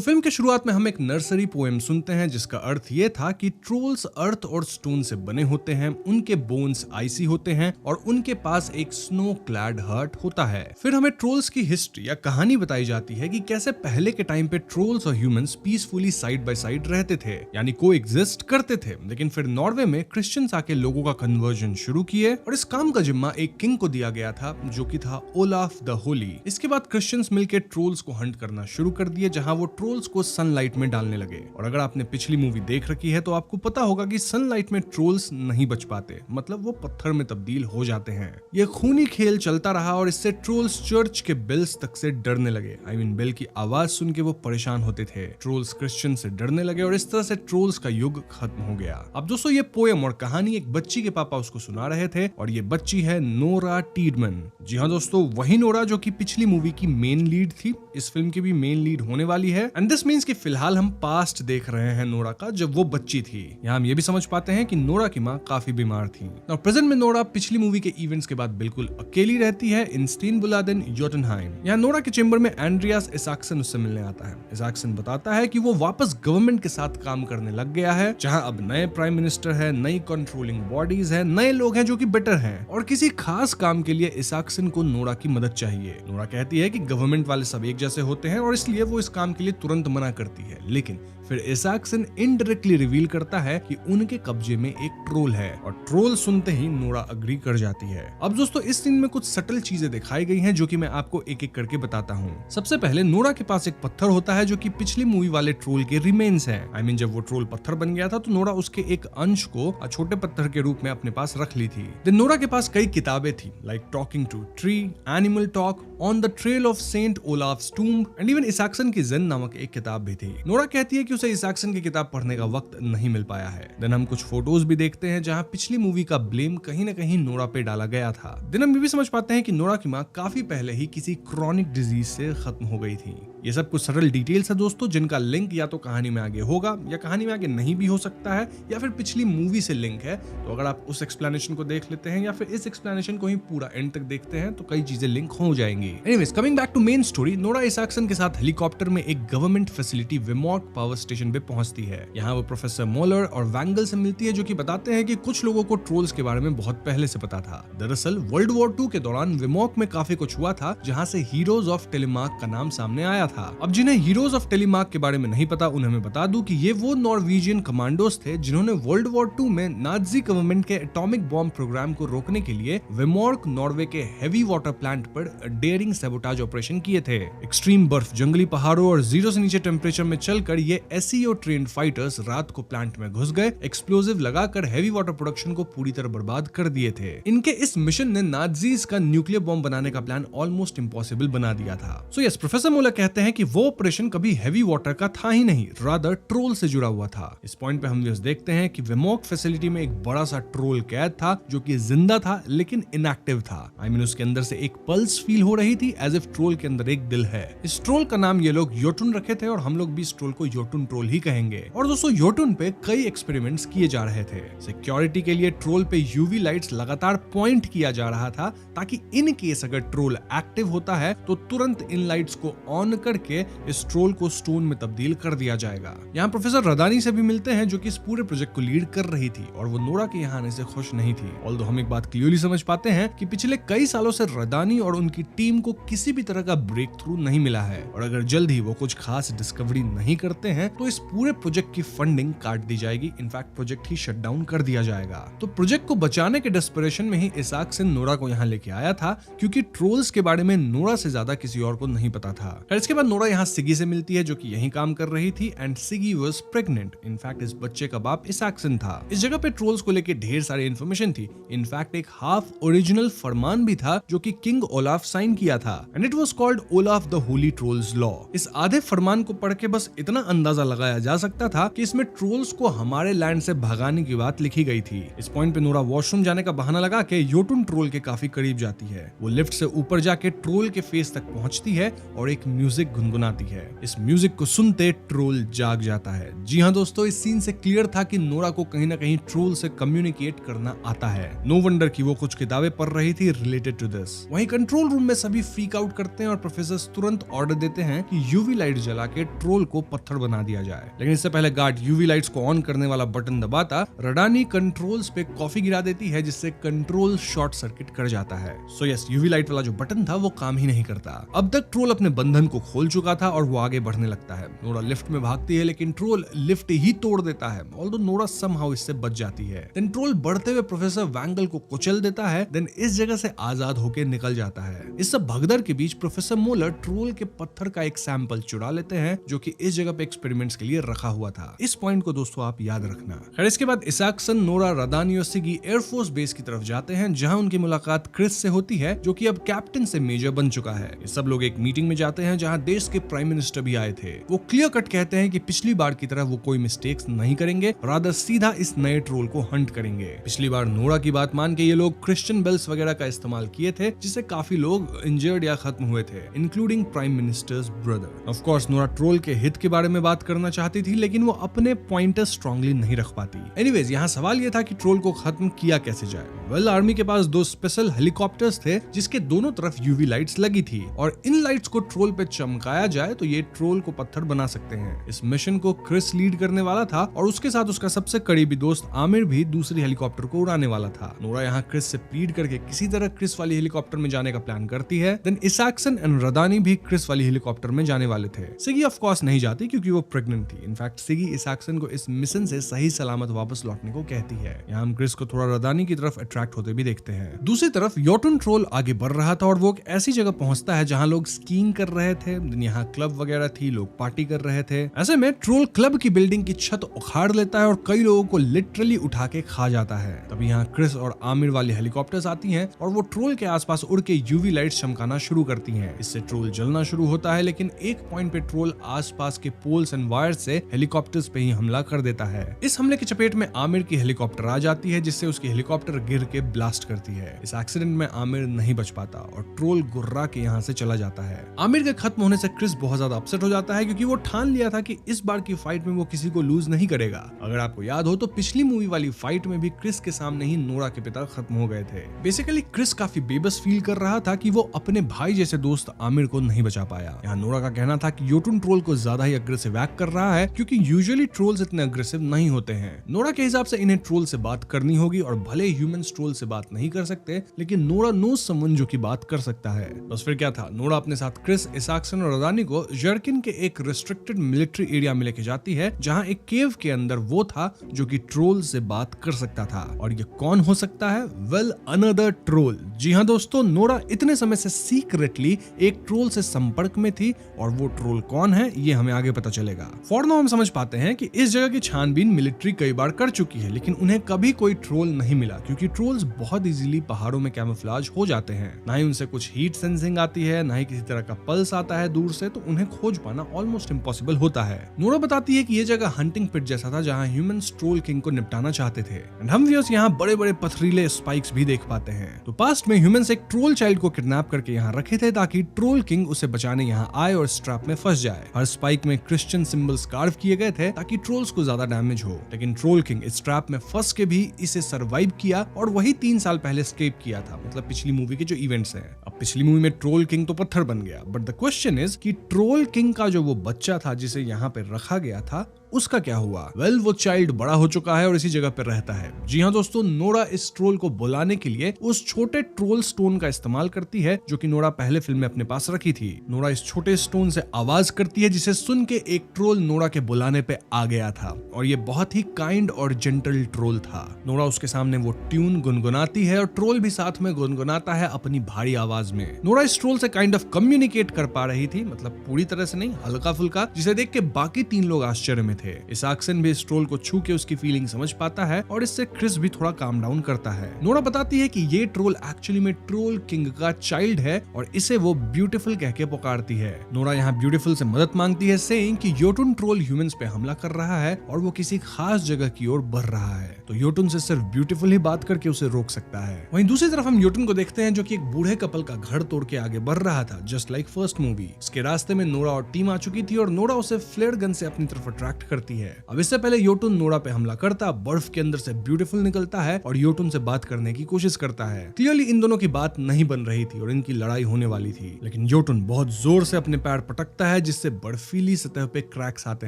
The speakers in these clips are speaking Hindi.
फिल्म के शुरुआत में हम एक नर्सरी पोएम सुनते हैं जिसका अर्थ ये था कि ट्रोल्स अर्थ और स्टोन से बने होते हैं, उनके बोन्स आइसी होते हैं और उनके पास एक स्नो क्लैड हर्ट होता है। फिर हमें ट्रोल्स की हिस्ट्री या कहानी बताई जाती है कि कैसे पहले के टाइम पे ट्रोल्स और humans peacefully side by side रहते थे, यानी को एग्जिस्ट करते थे। लेकिन फिर नॉर्वे में क्रिश्चियंस आके लोगों का कन्वर्जन शुरू किए और इस काम का जिम्मा एक किंग को दिया गया था जो कि था ओलाफ द होली। इसके बाद क्रिश्चियंस मिलकर ट्रोल्स को हंट करना शुरू कर दिए, जहां वो ट्रोल्स को सनलाइट में डालने लगे। और अगर आपने पिछली मूवी देख रखी है तो आपको पता होगा कि सनलाइट में ट्रोल्स नहीं बच पाते, मतलब वो पत्थर में तब्दील हो जाते हैं। ये खूनी खेल चलता रहा और इससे ट्रोल्स चर्च के बेल्स तक से डरने लगे। बेल की आवाज सुन के वो परेशान होते थे। ट्रोल्स क्रिश्चियन से डरने लगे और इस तरह से ट्रोल्स का युग खत्म हो गया। अब दोस्तों ये पोएम और कहानी एक बच्ची के पापा उसको सुना रहे थे और ये बच्ची है नोरा टीडमन। जी हाँ दोस्तों, वही नोरा जो कि पिछली मूवी की मेन लीड थी, इस फिल्म की भी मेन लीड होने वाली है। एंड दिस मींस कि फिलहाल हम पास्ट देख रहे हैं नोरा का जब वो बच्ची थी। यहाँ हम ये भी समझ पाते हैं कि नोरा की माँ काफी बीमार थी और प्रेजेंट में नोरा पिछली मूवी के इवेंट्स के बाद बिल्कुल अकेली रहती है इन स्टीनबुलादेन जोटनहाइम। यहाँ नोरा के चेंबर में एंड्रियास इसाक्सन उससे मिलने आता है। इसाक्सन बताता है कि वो वापस गवर्नमेंट के साथ काम करने लग गया है, जहाँ अब नए प्राइम मिनिस्टर है, नई कंट्रोलिंग बॉडीज है, नए लोग हैं जो कि बेटर हैं और किसी खास काम के लिए इसाक्सन को नोरा की मदद चाहिए। नोरा कहती है कि गवर्नमेंट वाले सब एक जैसे होते हैं और इसलिए वो इस काम के लिए तुरंत मना करती है। लेकिन फिर इसाक्सन इनडायरेक्टली रिवील करता है कि उनके कब्जे में एक ट्रोल है और ट्रोल सुनते ही नोरा अग्री कर जाती है। अब दोस्तों इस सीन में कुछ सटल चीजें दिखाई गई हैं जो कि मैं आपको एक एक करके बताता हूँ। सबसे पहले नोरा के पास एक पत्थर होता है जो कि पिछली मूवी वाले ट्रोल के रिमेन्स हैं। जब वो ट्रोल पत्थर बन गया था तो नोरा उसके एक अंश को छोटे पत्थर के रूप में अपने पास रख ली थी। देन नोरा के पास कई किताबें थी, like talking to tree, animal talk, on the trail of Saint Olaf's tomb and even Isaacson की जेन नामक एक किताब भी थी। नोरा कहती है कि उसे इसाक्सन की किताब पढ़ने का वक्त नहीं मिल पाया है। देन हम कुछ फोटोज भी देखते हैं जहां पिछली मूवी का ब्लेम कहीं ना कहीं नोरा पे डाला गया था। देन हम ये भी समझ पाते हैं कि नोरा की माँ काफी पहले ही किसी क्रॉनिक डिजीज से खत्म हो गई थी। ये सब कुछ सरल डिटेल्स है दोस्तों, जिनका लिंक या तो कहानी में आगे होगा या कहानी में आगे नहीं भी हो सकता है, या फिर पिछली मूवी से लिंक है। तो अगर आप उस एक्सप्लेनेशन को देख लेते हैं या फिर इस एक्सप्लेनेशन को ही पूरा एंड तक देखते हैं तो कई चीजें लिंक हो जाएंगी। Anyways, coming back to main story, Nora Isaksson के साथ हेलीकॉप्टर में एक government facility Vemork power station पे पहुंचती है। यहाँ वो प्रोफेसर मोलर और वैंगल से मिलती है जो कि बताते हैं कि कुछ लोगों को ट्रोल्स के बारे में बहुत पहले से पता था। दरअसल वर्ल्ड वॉर 2 के दौरान विमॉर्क में काफी कुछ हुआ था जहाँ से हीरोज ऑफ टेलीमार्क का नाम सामने आया था। अब जिन्हें हीरोज ऑफ टेलीमार्क के बारे में नहीं पता उन्हें मैं बता दूं कि ये वो नॉर्वेजियन कमांडोज थे जिन्होंने वर्ल्ड वॉर 2 में नाजी गवर्नमेंट के एटॉमिक बॉम्ब प्रोग्राम को रोकने के लिए विमॉर्क नॉर्वे के हेवी वाटर प्लांट पर डेयरिंग सैबोटाज ऑपरेशन किए थे। एक्सट्रीम बर्फ, जंगली पहाड़ों और 0 से नीचे टेम्परेचर में चलकर ये एसईओ ट्रेन्ड फाइटर्स रात को प्लांट में घुस गए, एक्सप्लोजिव लगाकर हेवी वाटर प्रोडक्शन को पूरी तरह बर्बाद कर दिए थे। इनके इस मिशन ने नाजीज का न्यूक्लियर बॉम्ब बनाने का प्लान ऑलमोस्ट इम्पॉसिबल बना दिया था। सो यस, प्रोफेसर मोलर कहते हैं कि वो ऑपरेशन कभी हेवी वाटर का था ही नहीं, रादर ट्रोल से जुड़ा हुआ था। इस पॉइंट पे हम देखते हैं कि विमॉर्क फैसिलिटी में एक बड़ा सा ट्रोल कैद था जो कि जिंदा था लेकिन इनएक्टिव था। उसके अंदर से एक पल्स फील हो रही थी, एज इफ ट्रोल के अंदर एक दिल है। इस ट्रोल का नाम ये लोग योटुन रखे थे और हम लोग भी इस ट्रोल को योटुन ट्रोल ही कहेंगे। और दोस्तों योटुन पे कई एक्सपेरिमेंट्स किए जा रहे थे। सिक्योरिटी के लिए ट्रोल पे यूवी लाइट्स लगातार पॉइंट किया जा रहा था ताकि इन केस अगर ट्रोल एक्टिव होता है तो तुरंत इन लाइट्स को ऑन करके इस ट्रोल को स्टोन में तब्दील कर दिया जाएगा। यहाँ प्रोफेसर रदानी से भी मिलते हैं जो कि इस पूरे प्रोजेक्ट को लीड कर रही थी और वो नोरा के यहाँ आने से खुश नहीं थी। ऑल्दो हम एक बात क्लियरली समझ पाते हैं कि पिछले कई सालों से रदानी और उनकी टीम को किसी भी तरह का ब्रेक थ्रू नहीं मिला है और अगर जल्द ही वो कुछ खास डिस्कवरी नहीं करते हैं तो इस पूरे प्रोजेक्ट की फंडिंग काट दी जाएगी। इनफैक्ट प्रोजेक्ट ही शट डाउन कर दिया जाएगा। तो प्रोजेक्ट को बचाने के डेस्परेशन में ही इसाक्सन नोरा को यहाँ लेके आया था क्योंकि ट्रोल्स के बारे में नोरा से ज्यादा किसी और को नहीं पता था। इसके बाद नोरा यहाँ सिगी से मिलती है जो कि यहीं काम कर रही थी एंड सिगी वाज प्रेग्नेंट। इनफैक्ट इस बच्चे का बाप इसाक्सन था। इस जगह पे ट्रोल्स को लेके ढेर सारी इन्फॉर्मेशन थी। इनफैक्ट एक हाफ ओरिजिनल फरमान भी था जो कि किंग ओलाफ साइन किया था and it was called Olaf the Holi trolls law. इस आधे फरमान को पढ़ के बस इतना अंदाजा लगाया जा सकता था कि इसमें ट्रोल्स को हमारे लैंड से भगाने की बात लिखी गई थी। इस पॉइंट पे नोरा वॉशरूम जाने का बहाना लगा के योटुन ट्रोल के काफी करीब जाती है। वो लिफ्ट से ऊपर जाके ट्रोल के फेस तक पहुंचती है और एक म्यूजिक म्यूजिक गुनगुनाती है। इस म्यूजिक को सुनते ट्रोल जाग जाता है। जी हाँ दोस्तों, इस सीन से क्लियर था कि नोरा को कहीं ना कहीं ट्रोल से कम्युनिकेट करना आता है। नो वंडर कि वो कुछ किताबें पढ़ रही थी रिलेटेड टू दिस। वहीं कंट्रोल रूम में सभी फ्रीक आउट करते हैं और प्रोफेसर तुरंत ऑर्डर देते हैं कि यूवी लाइट जला के ट्रोल को पत्थर बना दिया जाए। लेकिन इससे पहले गार्ड यूवी लाइट्स को ऑन करने वाला बटन दबाता रडानी कंट्रोल्स पे कॉफी गिरा देती है, जिससे कंट्रोल शॉर्ट सर्किट कर जाता है। सो यस, यूवी लाइट वाला जो बटन था वो काम ही नहीं करता। अब तक ट्रोल अपने बंधन को खोल चुका था और वो आगे बढ़ने लगता है। नोरा लिफ्ट में भागती है लेकिन ट्रोल लिफ्ट ही तोड़ देता है। ऑल्दो नोरा समहाउ इससे बच जाती है। देन ट्रोल बढ़ते हुए प्रोफेसर वैंगल को कुचल देता है। देन इस जगह से आजाद होकर निकल जाता है। इस सब भगदड़ के बीच प्रोफेसर मोलर ट्रोल के पत्थर का एक सैंपल चुरा लेते हैं, जो कि इस जगह पे एक्सपेरिमेंट्स के लिए रखा हुआ था। इस पॉइंट को दोस्तों आप याद रखना। खैर इसके बाद इसाक्सन, नोरा, रदानी और सिगी एयरफोर्स बेस की तरफ जाते हैं, जहां उनकी मुलाकात क्रिस से होती है, जो कि अब कैप्टन से मेजर बन चुका है। ये सब लोग एक मीटिंग में जाते हैं जहां देश के प्राइम मिनिस्टर भी आए थे। वो क्लियर कट कहते हैं कि पिछली बार की तरह वो कोई मिस्टेक्स नहीं करेंगे, रादर सीधा इस नए ट्रोल को हंट करेंगे। पिछली बार नोरा की बात मान के ये लोग क्रिश्चियन बेल्स वगैरह का इस्तेमाल किए थे, जिससे काफी लोग इंजर्ड या खत्म हुए थे, including prime ministers brother. Of course Nora troll के हित के बारे में बात करना चाहती थी, लेकिन वो अपने पॉइंटर स्ट्रांगली नहीं रख पाती। एनीवेज, यहाँ सवाल ये था कि ट्रोल को खत्म किया कैसे जाए। वेल, आर्मी के पास 2 स्पेशल हेलीकॉप्टर्स थे जिसके दोनों तरफ यूवी लाइट्स लगी थी, और इन लाइट्स को ट्रोल पे चमकाया जाए तो ये ट्रोल को पत्थर बना सकते हैं। इस मिशन को क्रिस लीड करने वाला था और उसके साथ उसका सबसे करीबी दोस्त आमिर भी दूसरी हेलीकॉप्टर को उड़ाने वाला था। नोरा यहाँ क्रिस से प्लीड करके किसी तरह क्रिस वाली हेलीकॉप्टर में जाने का प्लान करती है। देन इसाक्सन एंड रदानी भी क्रिस वाली हेलीकॉप्टर में जाने वाले थे। सिगी ऑफ कोर्स नहीं जाती क्योंकि वो प्रेग्नेंट थी। इनफैक्ट सिगी इसाक्सन को इस मिशन से सही सलामत वापस लौटने को कहती है। यहाँ हम क्रिस को थोड़ा रदानी की तरफ अट्रैक्ट होते भी देखते हैं। दूसरी तरफ योटुन ट्रोल आगे बढ़ रहा था और वो एक ऐसी जगह पहुंचता है जहां लोग स्कीइंग कर रहे थे। यहाँ क्लब वगैरह थी, लोग पार्टी कर रहे थे। ऐसे में ट्रोल क्लब की बिल्डिंग की छत उखाड़ लेता है और कई लोगों को लिटरली उठा के खा जाता है। तभी यहाँ क्रिस और आमिर वाली हेलीकॉप्टर्स आती हैं और वो ट्रोल के आसपास उड़ के यूवी लाइट्स चमकाना शुरू करती हैं। इससे ट्रोल जलना शुरू होता है, लेकिन एक पॉइंट पे ट्रोल आसपास के पोल्स एंड वायर्स से हेलीकॉप्टर्स पे ही हमला कर देता है। इस हमले की चपेट में आमिर की हेलीकॉप्टर आ जाती है, जिससे उसकी हेलीकॉप्टर गिर के ब्लास्ट करती है। इस एक्सीडेंट में आमिर नहीं बच पाता और ट्रोल गुर्रा के यहाँ से चला जाता है। आमिर के खत्म होने से क्रिस बहुत ज्यादा अपसेट हो जाता है, क्योंकि वो ठान लिया था कि इस बार की फाइट में वो किसी को लूज नहीं करेगा। अगर आपको याद हो तो पिछली मूवी वाली फाइट में भी क्रिस के सामने ही नोरा के पिता खत्म हो गए थे। बेसिकली क्रिस काफी बेबस फील कर रहा था कि वो अपने भाई जैसे दोस्त आमिर को नहीं बचा पाया। यहाँ नोरा का कहना था कि योटुन ट्रोल को ज्यादा ही अग्रेसिव एक्ट कर रहा है, क्योंकि यूजुअली ट्रोल्स इतने अग्रेसिव नहीं होते हैं। नोरा के हिसाब से इन्हें ट्रोल से बात करनी होगी, और भले ह्यूमंस ट्रोल से बात नहीं कर सकते, लेकिन नोरा नोज समवन जो की बात कर सकता है। बस फिर क्या था, नोरा अपने साथ क्रिस, इसाक्सन और रदानी को जर्किन के एक रिस्ट्रिक्टेड मिलिट्री एरिया में लेके जाती है, जहां एक केव के अंदर वो था जो कि ट्रोल से बात कर सकता था। और ये कौन हो सकता है? Well, another troll. जी हाँ दोस्तों, नोरा इतने समय से सीक्रेटली एक ट्रोल से संपर्क में थी, और वो ट्रोल कौन है ये हमें आगे पता चलेगा। फॉर नाउ हम समझ पाते हैं कि इस जगह की छानबीन मिलिट्री कई बार कर चुकी है, लेकिन उन्हें कभी कोई ट्रोल नहीं मिला, क्योंकि ट्रोल्स बहुत इजीली पहाड़ों में कैमोफ्लेज हो जाते हैं। ना ही उनसे कुछ हीट सेंसिंग आती है, ना ही किसी तरह का पल्स आता है दूर से, तो उन्हें खोज पाना ऑलमोस्ट इम्पॉसिबल होता है। नोरा बताती है कि ये जगह हंटिंग पिट जैसा था, जहां ह्यूमंस ट्रोल किंग को निपटाना चाहते थे। एंड हम व्यूअर्स यहाँ बड़े बड़े पथरीले स्पाइक्स भी देख पाते हैं। तो पास्ट में ह्यूमंस एक ट्रोल चाइल्ड को किडनैप करके यहाँ रखे थे, ताकि ट्रोल किंग उसे बचाने यहाँ आए और स्ट्रैप में फंस जाए। हर स्पाइक में क्रिश्चियन सिंबल्स कार्व किए गए थे, ताकि ट्रोल्स को ज्यादा डैमेज हो। लेकिन ट्रोल किंग इस ट्रैप में फंस के भी इसे सर्वाइव किया, और वही 3 साल पहले एस्केप किया था, मतलब पिछली मूवी के जो इवेंट्स हैं। अब पिछली मूवी में ट्रोल किंग तो पत्थर बन गया, बट द क्वेश्चन इज कि ट्रोल किंग का जो वो बच्चा था जिसे यहाँ पे रखा गया था, उसका क्या हुआ? वेल, वो चाइल्ड बड़ा हो चुका है और इसी जगह पर रहता है। जी हाँ दोस्तों, नोरा इस ट्रोल को बुलाने के लिए उस छोटे ट्रोल स्टोन का इस्तेमाल करती है, जो कि नोरा पहले फिल्म में अपने पास रखी थी। नोरा इस छोटे स्टोन से आवाज करती है, जिसे सुन के एक ट्रोल नोरा के बुलाने पे आ गया था, और ये बहुत ही काइंड और जेंटल ट्रोल था। नोरा उसके सामने वो ट्यून गुनगुनाती है और ट्रोल भी साथ में गुनगुनाता है अपनी भारी आवाज में। नोरा इस ट्रोल से काइंड ऑफ कम्युनिकेट कर पा रही थी, मतलब पूरी तरह से नहीं, हल्का फुल्का, जिसे देख के बाकी 3 लोग आश्चर्य में थे। थे। इसाकसन भी इस ट्रोल को छू के उसकी फीलिंग समझ पाता है और इससे क्रिस भी थोड़ा काम डाउन करता है। नोरा बताती है कि ये ट्रोल एक्चुअली में ट्रोल किंग का चाइल्ड है और इसे वो ब्यूटीफुल कह के पुकारती है। नोरा यहाँ ब्यूटीफुल से मदद मांगती है, सेइंग कि योटुन ट्रोल ह्यूमंस पे हमला कर रहा है और वो किसी खास जगह की ओर बढ़ रहा है, तो योटुन से सिर्फ ब्यूटीफुल ही बात करके उसे रोक सकता है। वहीं दूसरी तरफ हम योटुन को देखते हैं जो कि एक बूढ़े कपल का घर तोड़ के आगे बढ़ रहा था, जस्ट लाइक फर्स्ट मूवी। उसके रास्ते में नोरा और टीम आ चुकी थी और नोरा उसे फ्लेयर गन से अपनी तरफ अट्रैक्ट करती है। अब इससे पहले योटुन नोरा पे हमला करता, बर्फ के अंदर से ब्यूटीफुल निकलता है और योटुन से बात करने की कोशिश करता है। क्लियरली इन दोनों की बात नहीं बन रही थी और इनकी लड़ाई होने वाली थी, लेकिन योटुन बहुत जोर से अपने पैर पटकता है जिससे बर्फीली सतह पे क्रैक्स आते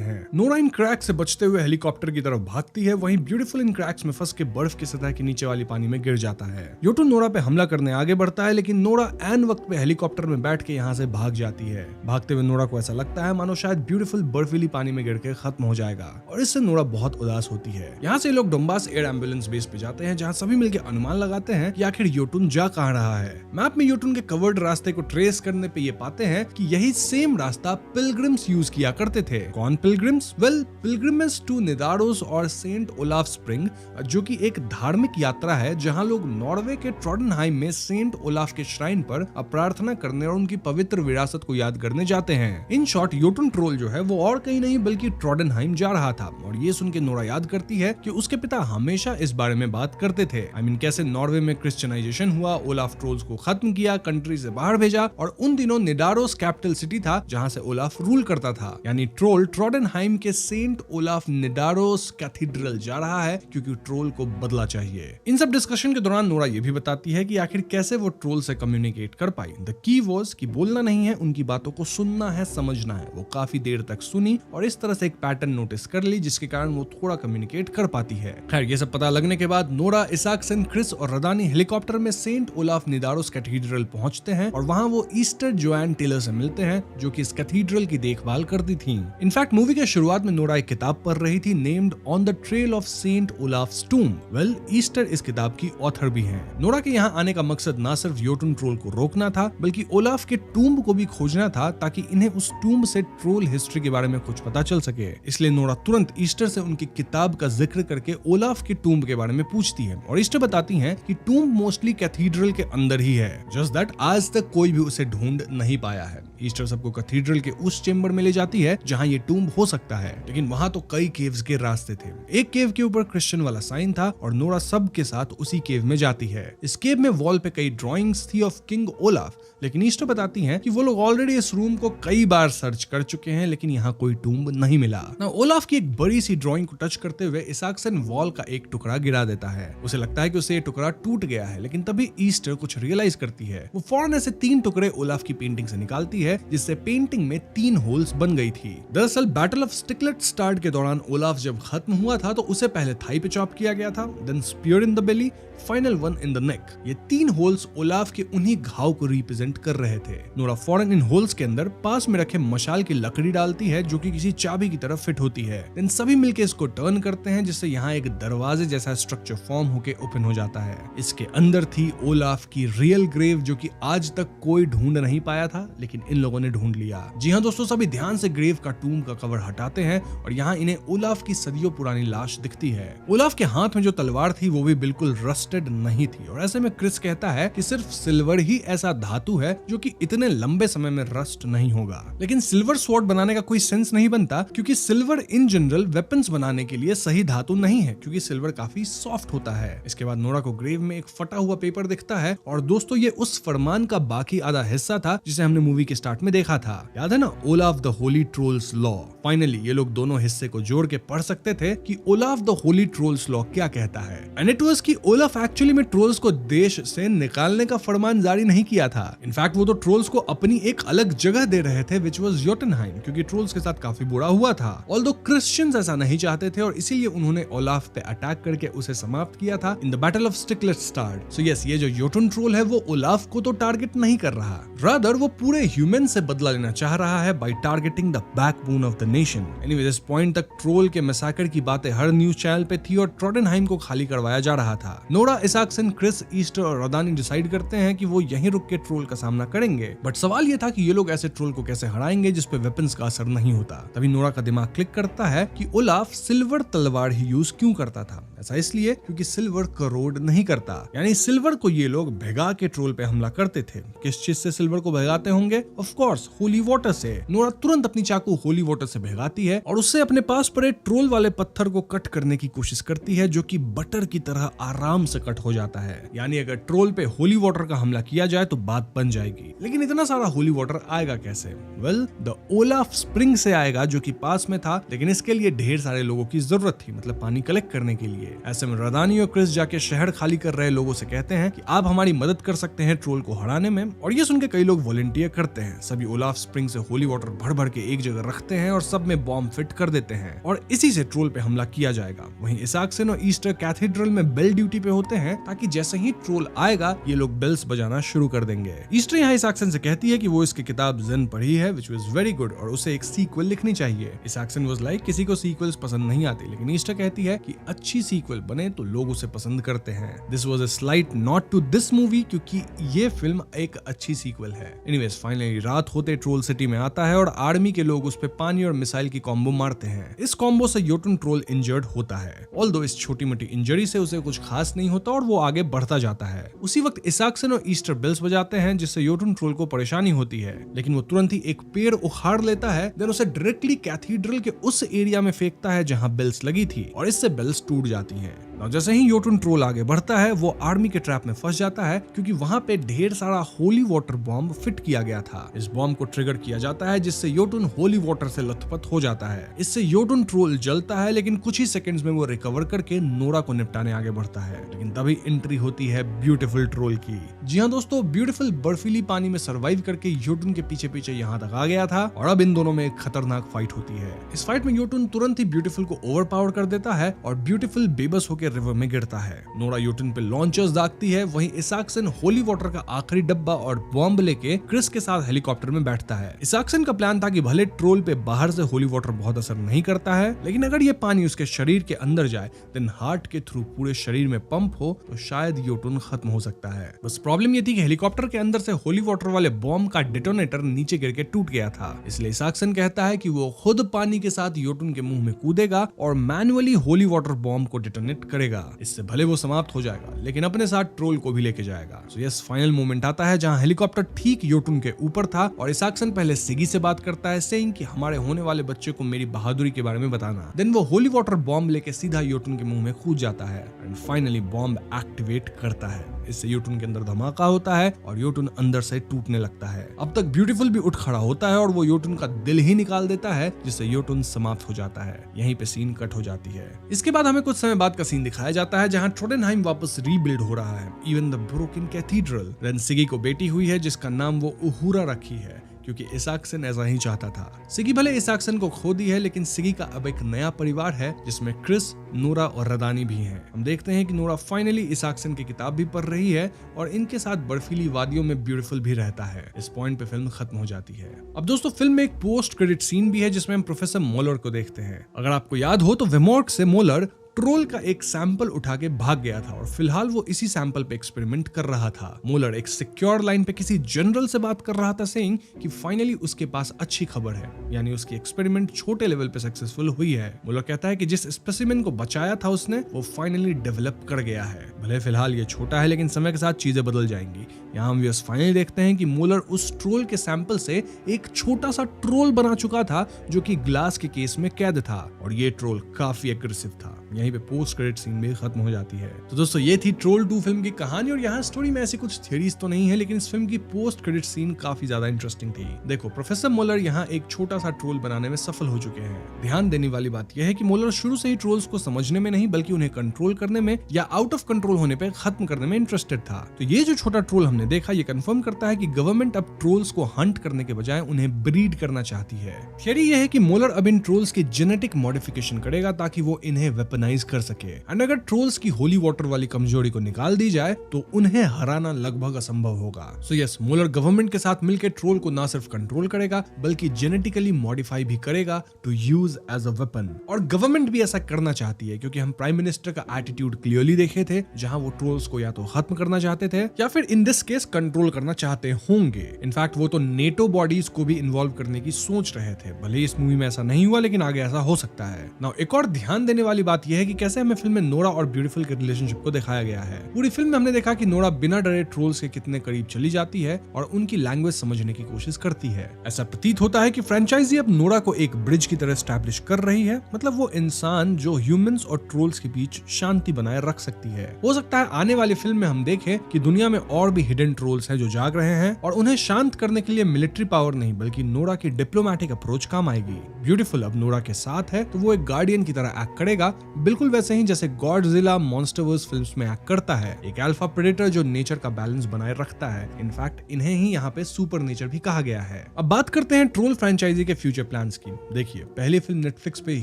हैं। नोरा इन क्रैक्स से बचते हुए हेलीकॉप्टर की तरफ भागती है, वहीं ब्यूटीफुल इन क्रैक्स में फंस के बर्फ की सतह के नीचे वाली पानी में गिर जाता है। योटुन नोरा पे हमला करने आगे बढ़ता है, लेकिन नोरा ऐन वक्त पे हेलीकॉप्टर में बैठ के यहाँ से भाग जाती है। भागते हुए नोरा को ऐसा लगता है मानो शायद ब्यूटीफुल बर्फीली पानी में गिर के खत्म हो जाएगा और इससे नोरा बहुत उदास होती है। यहाँ से लोग डोम्बास एयर एम्बुलेंस बेस पे जाते हैं, जहाँ सभी मिलकर अनुमान लगाते हैं कि आखिर योटुन जा कहाँ रहा है। मैप में योटुन के कवर्ड रास्ते को ट्रेस करने पे ये पाते हैं कि यही सेम रास्ता पिलग्रिम्स यूज किया करते थे। कौन पिलग्रिम्स? वेल, पिलग्रिमेज टू निदारोस और सेंट ओलाफ स्प्रिंग, जो कि एक धार्मिक यात्रा है जहां लोग नॉर्वे के ट्रोडनहाइम में सेंट ओलाफ के श्राइन पर प्रार्थना करने और उनकी पवित्र विरासत को याद करने जाते हैं। इन शॉर्ट योटुन ट्रोल जो है वो और कहीं नहीं बल्कि ट्रोडनहाइम जा रहा था और ये सुन के नोरा याद करती है कि उसके पिता हमेशा इस बारे में बात करते थे। कैसे नॉर्वे में क्रिश्चियनाइजेशन हुआ, ओलाफ ट्रोल्स को खत्म किया, कंट्री से बाहर भेजा और उन दिनों निडारोस कैपिटल सिटी था जहां से ओलाफ रूल करता था। यानी ट्रोल ट्रोडनहाइम के सेंट ओलाफ निडारोस कैथीड्रल जा रहा है क्योंकि ट्रोल को बदला चाहिए। इन सब डिस्कशन के दौरान नोरा ये भी बताती है कि आखिर कैसे वो ट्रोल से कम्युनिकेट कर पाई। द की वाज कि बोलना नहीं है, उनकी बातों को सुनना है, समझना है। वो काफी देर तक सुनी और इस तरह से एक पैटर्न नोटिस कर ली जिसके कारण वो थोड़ा कम्युनिकेट कर पाती है। खैर, ये सब पता लगने के बाद नोरा, इसाकसन, क्रिस और रदानी हेलीकॉप्टर में सेंट ओलाफ निदारोस कैथीड्रल पहुंचते हैं और वहां वो ईस्टर जोआन टेलर से मिलते हैं जो कि इस कैथीड्रल की देखभाल करती थी। इनफैक्ट मूवी के शुरुआत में नोरा एक किताब पढ़ रही थी named on the trail of Saint Olaf's tomb. Well, Easter इस किताब की ऑथर भी हैं। नोरा के यहाँ आने का मकसद ना सिर्फ योटुन ट्रोल को रोकना था बल्कि ओलाफ के टूम्ब को भी खोजना था ताकि इन्हें उस टूम्ब से ट्रोल हिस्ट्री के बारे में कुछ पता चल सके। इसलिए नोरा तुरंत ईस्टर से उनकी किताब का जिक्र करके ओलाफ के टूम्ब के बारे में पूछती है और ईस्टर बताती हैं कि टूम्ब मोस्टली कैथीड्रल के अंदर ही है। जस्ट दैट आज तक कोई भी उसे ढूंढ नहीं पाया है। ईस्टर सबको कैथीड्रल के उस चेंबर में ले जाती है जहां ये टूम्ब हो सकता है, लेकिन वहां तो कई केव्स के रास्ते थे। एक केव के ऊपर क्रिश्चियन वाला साइन था और नोरा सब के साथ उसी केव में जाती है। इस केव में वॉल पे कई ड्राइंग्स थी ऑफ किंग ओलाफ, लेकिन ईस्टर बताती हैं कि वो लोग ऑलरेडी इस रूम को कई बार सर्च कर चुके हैं लेकिन यहाँ कोई टूम्ब नहीं मिला। ना ओलाफ की एक बड़ी सी ड्राइंग को टच करते हुए इसाकसन वॉल का एक टुकड़ा गिरा देता है। उसे लगता है कि उसे ये टुकड़ा टूट गया है, लेकिन तभी ईस्टर कुछ रियलाइज करती है। वो फौरन ऐसे 3 टुकड़े ओलाफ की पेंटिंग से निकालती है जिससे पेंटिंग में 3 होल्स बन गई थी। दरअसल बैटल ऑफ स्टिकलेट स्टार्ट के दौरान ओलाफ जब खत्म हुआ था तो उसे पहले थाई पे चॉप किया गया था, then spear in the belly, final one in the neck. ये 3 होल्स ओलाफ के उन्हीं घाव को रिप्रेजेंट कर रहे थे। नोरा फौरन इन होल्स के अंदर पास में रखे मशाल की लकड़ी डालती है जो कि किसी चाबी की तरफ फिट होती है। देन सभी मिलके इसको टर्न करते हैं जिससे यहाँ एक दरवाजे जैसा स्ट्रक्चर फॉर्म होके ओपन हो जाता है। इसके अंदर थी ओलाफ की रियल ग्रेव जो कि आज तक कोई ढूंढ नहीं पाया था, लेकिन इन लोगों ने ढूंढ लिया। जी हाँ दोस्तों, सभी ध्यान से ग्रेव का टूम का कवर हटाते हैं और यहाँ इन्हें ओलाफ की सदियों पुरानी लाश दिखती है। ओलाफ के हाथ में जो तलवार थी वो भी बिल्कुल रस्टेड नहीं थी और ऐसे में क्रिस कहता है कि सिर्फ सिल्वर ही ऐसा धातु है जो कि इतने लंबे समय में रस्ट नहीं होगा। लेकिन सिल्वर स्वॉर्ड बनाने का कोई सेंस नहीं बनता क्योंकि सिल्वर इन जनरल वेपन्स बनाने के लिए सही धातु नहीं है क्योंकि सिल्वर काफी सॉफ्ट होता है। इसके बाद नोरा को ग्रेव में एक फटा हुआ पेपर दिखता है और दोस्तों ये उस फरमान का बाकी आधा हिस्सा था जिसे हमने मूवी के स्टार्ट में देखा था। याद है ना, Olaf the Holi trolls law. Finally ये लोग दोनों हिस्से को जोड़ के पढ़ सकते थे कि Olaf the Holi trolls law क्या कहता है। एंड इट वाज कि ओलाफ एक्चुअली में ट्रोल्स को देश से निकालने का फरमान जारी नहीं किया था। इनफैक्ट वो तो ट्रोल्स को अपनी एक अलग जगह दे रहे थे विच वाज योटनहाइम, क्योंकि ट्रोल्स के साथ काफी बुरा हुआ था। ऑल्दो क्रिश्चियंस ऐसा नहीं चाहते थे और इसीलिए उन्होंने ओलाफ पे अटैक करके उसे समाप्त किया था in the battle of Stiklestad. So yes, ये जो योटन ट्रोल है वो ओलाफ को तो टारगेट नहीं कर रहा, रादर वो पूरे ह्यूमन से बदला लेना चाह रहा है by targeting the backbone of the nation. Anyway, इस पॉइंट तक ट्रोल के मैसाकर की बातें हर न्यूज चैनल पे थी और ट्रोडनहाइम को खाली करवाया जा रहा था। नो नोरा, इसाक्सन, क्रिस, ईस्टर और रदानी डिसाइड करते हैं कि वो यहीं रुक के ट्रोल का सामना करेंगे। बट सवाल ये था कि ये लोग ऐसे ट्रोल को कैसे हराएंगे जिसपे वेपन्स का असर नहीं होता। तभी नोरा का दिमाग क्लिक करता है कि ओलाफ सिल्वर तलवार ही यूज क्यों करता था। ऐसा इसलिए क्योंकि सिल्वर करोड नहीं करता, यानी सिल्वर को ये लोग भिगा के ट्रोल पे हमला करते थे। किस चीज से सिल्वर को भिगाते होंगे? ऑफ कोर्स होली वाटर से। नोरा तुरंत अपनी चाकू होली वाटर से भिगाती है और उससे अपने पास पड़े ट्रोल वाले पत्थर को कट करने की कोशिश करती है, जो कि बटर की तरह आराम से कट हो जाता है। यानी अगर ट्रोल पे होली वाटर का हमला किया जाए तो बात बन जाएगी। लेकिन इतना सारा होली वाटर आएगा कैसे? वेल, द ओलाफ स्प्रिंग से आएगा, जो कि पास में था, लेकिन इसके लिए ढेर सारे लोगों की जरूरत थी, मतलब पानी कलेक्ट करने के लिए। ऐसे में रदानी और क्रिस जाके शहर खाली कर रहे लोगों से कहते हैं कि आप हमारी मदद कर सकते हैं ट्रोल को हराने में, और ये सुन के कई लोग वॉलंटियर करते हैं। सभी ओलाफ स्प्रिंग से होली वाटर भर भर के एक जगह रखते हैं और सब में बॉम्ब फिट कर देते हैं और इसी से ट्रोल पे हमला किया जाएगा। वहीं इसाक्सन और ईस्टर कैथेड्रल में बेल ड्यूटी पे होते हैं, ताकि जैसे ही ट्रोल आएगा ये लोग बेल्स बजाना शुरू कर देंगे। ईस्टर यहाँ इसाक्सन से कहती है कि वो इसकी किताब ज़ेन पढ़ी है, which was very good, और उसे एक सीक्वल लिखनी चाहिए। इसाक्सन was like, किसी को सीक्वल्स पसंद नहीं आती, लेकिन ईस्टर कहती है कि अच्छी सीक्वल बने तो लोग उसे पसंद करते हैं। This was a slight nod to this movie, क्योंकि ये फिल्म एक अच्छी सीक्वल है। एनीवेज, फाइनली रात होते ट्रोल सिटी में आता है और आर्मी के लोग उस पे पानी और मिसाइल की कॉम्बो मारते हैं। इस कॉम्बो से योटुन ट्रोल इंजर्ड होता है। ऑल्दो इस छोटी मोटी इंजरी से उसे कुछ खास नहीं होता और वो आगे बढ़ता जाता है। उसी वक्त इसाक्सन और ईस्टर बेल्स बजाते हैं, जिससे योटुन ट्रोल को परेशानी होती है, लेकिन वो तुरंत ही एक पेड़ उखाड़ लेता है, देन उसे डायरेक्टली कैथीड्रल के उस एरिया में फेंकता है जहां बेल्स लगी थी, और इससे बेल्स टूट जाती हैं। जैसे ही योटुन ट्रोल आगे बढ़ता है, वो आर्मी के ट्रैप में फंस जाता है, क्योंकि वहां पे ढेर सारा होली वाटर बॉम्ब फिट किया गया था। इस बॉम्ब को ट्रिगर किया जाता है, जिससे योटुन होली वाटर से लथपथ हो जाता है। इससे योटुन ट्रोल जलता है, लेकिन कुछ ही सेकंड्स में वो रिकवर करके नोरा को निपटाने आगे बढ़ता है। लेकिन तभी एंट्री होती है ब्यूटीफुल ट्रोल की। जी हाँ दोस्तों, ब्यूटीफुल बर्फीली पानी में सर्वाइव करके योटुन के पीछे पीछे यहाँ तक आ गया था, और अब इन दोनों में एक खतरनाक फाइट होती है। इस फाइट में योटुन तुरंत ही ब्यूटीफुल को ओवरपावर कर देता है और ब्यूटीफुल बेबस होकर रिवर में गिरता है। नोरा योटुन पे लॉन्चर्स दागती है। वहीं इसाक्सन होली वाटर का आखिरी डब्बा और बॉम्ब लेके क्रिस के साथ हेलीकॉप्टर में बैठता है। इसाक्सन का प्लान था कि भले ट्रोल पे बाहर से होली वाटर बहुत असर नहीं करता है, लेकिन अगर ये पानी उसके शरीर के अंदर जाए, देन हार्ट के थ्रू पूरे शरीर में पंप हो, तो शायद योटुन खत्म हो सकता है। बस प्रॉब्लम ये थी कि हेलीकॉप्टर के अंदर से होली वाटर वाले बॉम्ब का डिटोनेटर नीचे गिर के टूट गया था। इसलिए इसाक्सन कहता है कि वो खुद पानी के साथ योटुन के मुंह में कूदेगा और मैनुअली होली वाटर बॉम्ब को डिटोनेट करेगा। इससे भले वो समाप्त हो जाएगा, लेकिन अपने साथ ट्रोल को भी लेके जाएगा। सो यस, फाइनल मोमेंट आता है जहां हेलीकॉप्टर ठीक योटुन के ऊपर था और इसाक्सन पहले सिगी से बात करता है, सेइंग कि हमारे होने वाले बच्चे को मेरी बहादुरी के बारे में बताना। देन वो होली वाटर बॉम्ब लेके सीधा योटुन के मुंह में कूद जाता है एंड फाइनली बॉम्ब एक्टिवेट करता है। इससे योटुन के अंदर धमाका होता है और योटुन अंदर से टूटने लगता है। अब तक ब्यूटीफुल भी उठ खड़ा होता है और वो योटुन का दिल ही निकाल देता है, जिससे योटुन समाप्त हो जाता है। यहीं पे सीन कट हो जाती है। इसके बाद हमें कुछ समय बाद का सीन दिखाया जाता है जहां ट्रोडेनहाइम वापस रीबिल्ड हो रहा है, even the broken cathedral. Then Siggy को बेटी हुई है जिसका नाम वो उहुरा रखी है, क्योंकि इसाक्सन ऐसा ही चाहता था। सिगी भले इसाक्सन को खो दी है, लेकिन सिगी का अब एक नया परिवार है जिसमें क्रिस, नोरा और रदानी भी हैं। हम देखते हैं कि नोरा फाइनली इसाक्सन की किताब भी पढ़ रही है और इनके साथ बर्फीली वादियों में ब्यूटीफुल भी रहता है। इस पॉइंट पे फिल्म खत्म हो जाती है। अब दोस्तों, फिल्म में एक पोस्ट क्रेडिट सीन भी है जिसमें हम प्रोफेसर मोलर को देखते हैं। अगर आपको याद हो तो वेमोर्क से मोलर ट्रोल का एक सैंपल उठा के भाग गया था और फिलहाल वो इसी सैंपल पे एक्सपेरिमेंट कर रहा था। मोलर एक सिक्योर लाइन पे किसी जनरल से बात कर रहा था, सेइंग कि फाइनली उसके पास अच्छी खबर है, यानी उसकी एक्सपेरिमेंट छोटे लेवल पे सक्सेसफुल हुई है। मोलर कहता है कि जिस स्पेसिमेन को बचाया था उसने, वो फाइनली डेवलप कर गया है। भले फिलहाल ये छोटा है, लेकिन समय के साथ चीजें बदल जाएंगी। यहाँ हम व्यूअर्स फाइनली देखते हैं कि मोलर उस ट्रोल के सैंपल से एक छोटा सा ट्रोल बना चुका था, जो कि ग्लास के केस में कैद था, और ये ट्रोल काफी एग्रेसिव था। यहीं पे पोस्ट क्रेडिट सीन भी खत्म हो जाती है। तो दोस्तों, ये थी ट्रोल 2 फिल्म की कहानी, और यहाँ स्टोरी में ऐसी कुछ थियरीज तो नहीं है, लेकिन इस फिल्म की पोस्ट क्रेडिट सीन काफी ज्यादा इंटरेस्टिंग थी। देखो, प्रोफेसर मोलर यहाँ एक छोटा सा ट्रोल बनाने में सफल हो चुके हैं। ध्यान देने वाली बात यह है कि मोलर शुरू से ही ट्रोल्स को समझने में नहीं, बल्कि उन्हें कंट्रोल करने में या आउट ऑफ कंट्रोल होने पे खत्म करने में इंटरेस्टेड था। तो ये जो छोटा ट्रोल हमने देखा, ये कंफर्म करता है कि गवर्नमेंट अब ट्रोल्स को हंट करने के बजाय उन्हें ब्रीड करना चाहती है। थियरी यह है कि मोलर अब इन ट्रोल्स की जेनेटिक मॉडिफिकेशन करेगा ताकि वो इन्हें वेपनाइज वेपनाइज कर सके। एंड अगर ट्रोल्स की होली वाटर वाली कमजोरी को निकाल दी जाए तो उन्हें हराना लगभग असंभव होगा। सो यस, मोलर गवर्नमेंट के साथ मिलकर ट्रोल को ना सिर्फ कंट्रोल करेगा बल्कि जेनेटिकली मॉडिफाई भी करेगा to use as a weapon. और गवर्नमेंट भी ऐसा करना चाहती है क्योंकि हम प्राइम मिनिस्टर का एटीट्यूड क्लियरली देखे थे, जहां वो ट्रोल्स को या तो खत्म करना चाहते थे या फिर इन दिस केस कंट्रोल करना चाहते होंगे। इनफैक्ट वो तो नेटो बॉडीज को भी इन्वॉल्व करने की सोच रहे थे। भले इस मूवी में ऐसा नहीं हुआ लेकिन आगे ऐसा हो सकता है। नाउ एक और ध्यान देने वाली बात यह है कि कैसे हमें फिल्म में नोरा और ब्यूटीफुल के रिलेशनशिप को दिखाया गया है। पूरी फिल्म में हमने देखा कि नोरा बिना डरे ट्रोल्स के कितने करीब चली जाती है और उनकी लैंग्वेज समझने की कोशिश करती है। ऐसा प्रतीत होता है कि फ्रेंचाइजी अब नोरा को एक ब्रिज की तरह एस्टैब्लिश कर रही है, मतलब वो इंसान जो ह्यूमंस और ट्रोल्स के बीच शांति बनाए रख सकती है। हो सकता है आने वाली फिल्म में हम देखें कि दुनिया में और भी हिडन ट्रोल्स हैं जो जाग रहे हैं और उन्हें शांत करने के लिए मिलिट्री पावर नहीं बल्कि नोरा की डिप्लोमेटिक अप्रोच काम आएगी। ब्यूटीफुल अब नोरा के साथ है तो वो एक गार्डियन की तरह एक्ट करेगा, बिल्कुल वैसे ही जैसे गॉडजिला मॉन्स्टरवर्स फिल्म्स में एक्ट करता है, एक अल्फा प्रेडेटर जो नेचर का बैलेंस बनाए रखता है। इनफैक्ट इन्हें ही यहाँ पे सुपर नेचर भी कहा गया है। अब बात करते हैं ट्रोल फ्रेंचाइजी के फ्यूचर प्लान्स की। देखिए, पहली फिल्म नेटफ्लिक्स पे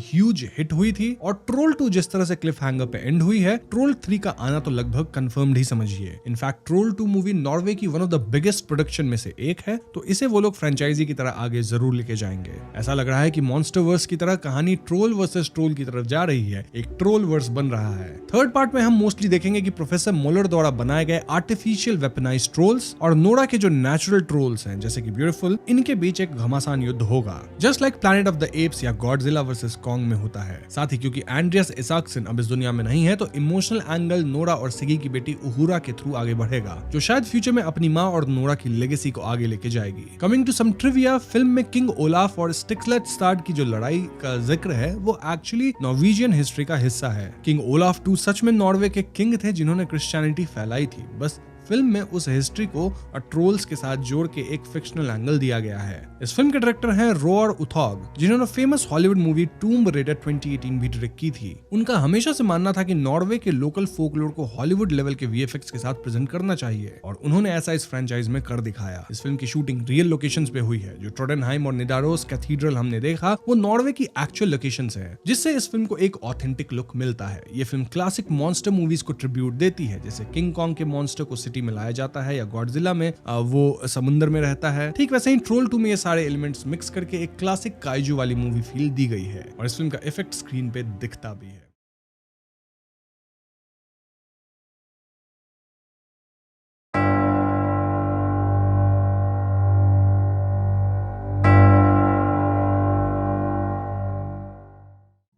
ह्यूज हिट हुई थी और ट्रोल 2 जिस तरह से क्लिफ हैंगर पे एंड हुई है, ट्रोल 3 का आना तो लगभग कंफर्म्ड ही समझिए। इनफैक्ट ट्रोल 2 मूवी नॉर्वे की one of the biggest production में से एक है, तो इसे वो लोग फ्रेंचाइजी की तरह आगे जरूर लेके जाएंगे। ऐसा लग रहा है कि मॉन्स्टरवर्स की तरह कहानी ट्रोल वर्सेस ट्रोल की तरफ जा रही है, एक ट्रोल वर्स बन रहा है। थर्ड पार्ट में हम मोस्टली देखेंगे कि प्रोफेसर मोलर द्वारा बनाए गए आर्टिफिशियल वेपनाइज्ड ट्रोल्स और नोरा के जो नेचुरल ट्रोल्स हैं जैसे कि ब्यूटीफुल, इनके बीच एक घमासान युद्ध होगा, just like planet of the apps या गॉडजिला वर्सेस कॉन्ग में होता है। साथ ही क्योंकि एंड्रियास इसाक्सन अब इस दुनिया में नहीं है तो इमोशनल एंगल नोरा और सिगी की बेटी उहुरा के थ्रू आगे बढ़ेगा, जो शायद फ्यूचर में अपनी माँ और नोरा की लेगेसी को आगे लेके जाएगी। Coming to some trivia, film में किंग ओलाफ और स्टिक्सलेट स्टार्ड की जो लड़ाई का जिक्र है वो एक्चुअली नॉर्वेजियन हिस्ट्री का हिस्सा है। किंग ओलाफ 2 सच में नॉर्वे के किंग थे जिन्होंने क्रिश्चियनिटी फैलाई थी, बस फिल्म में उस हिस्ट्री को और ट्रोल्स के साथ जोड़ के एक फिक्शनल एंगल दिया गया है। इस फिल्म के डायरेक्टर हैं रोअर उथॉग, जिन्होंने famous Hollywood movie tomb raider 2018 भी डायरेक्ट की थी। उनका हमेशा से मानना था कि नॉर्वे के लोकल फोकलोर को हॉलीवुड लेवल के वीएफएक्स के साथ प्रेजेंट करना चाहिए और उन्होंने ऐसा इस फ्रेंचाइज में कर दिखाया। इस फिल्म की शूटिंग रियल लोकेशंस पे हुई है। जो ट्रोडेनहाइम और निडारोस कैथीड्रल हमने देखा वो नॉर्वे की एक्चुअल लोकेशंस है, जिससे इस फिल्म को एक ऑथेंटिक लुक मिलता है। ये फिल्म क्लासिक मॉन्स्टर मूवीज को ट्रिब्यूट देती है, जैसे किंग कॉन्ग के मॉन्स्टर को सिटी में लाया जाता है या गॉडजिला में वो समुद्र में रहता है। ठीक वैसे ही ट्रोल 2 में ये सारे एलिमेंट्स मिक्स करके एक क्लासिक काइजू वाली मूवी फील दी गई है और इस फिल्म का इफेक्ट स्क्रीन पे दिखता भी है।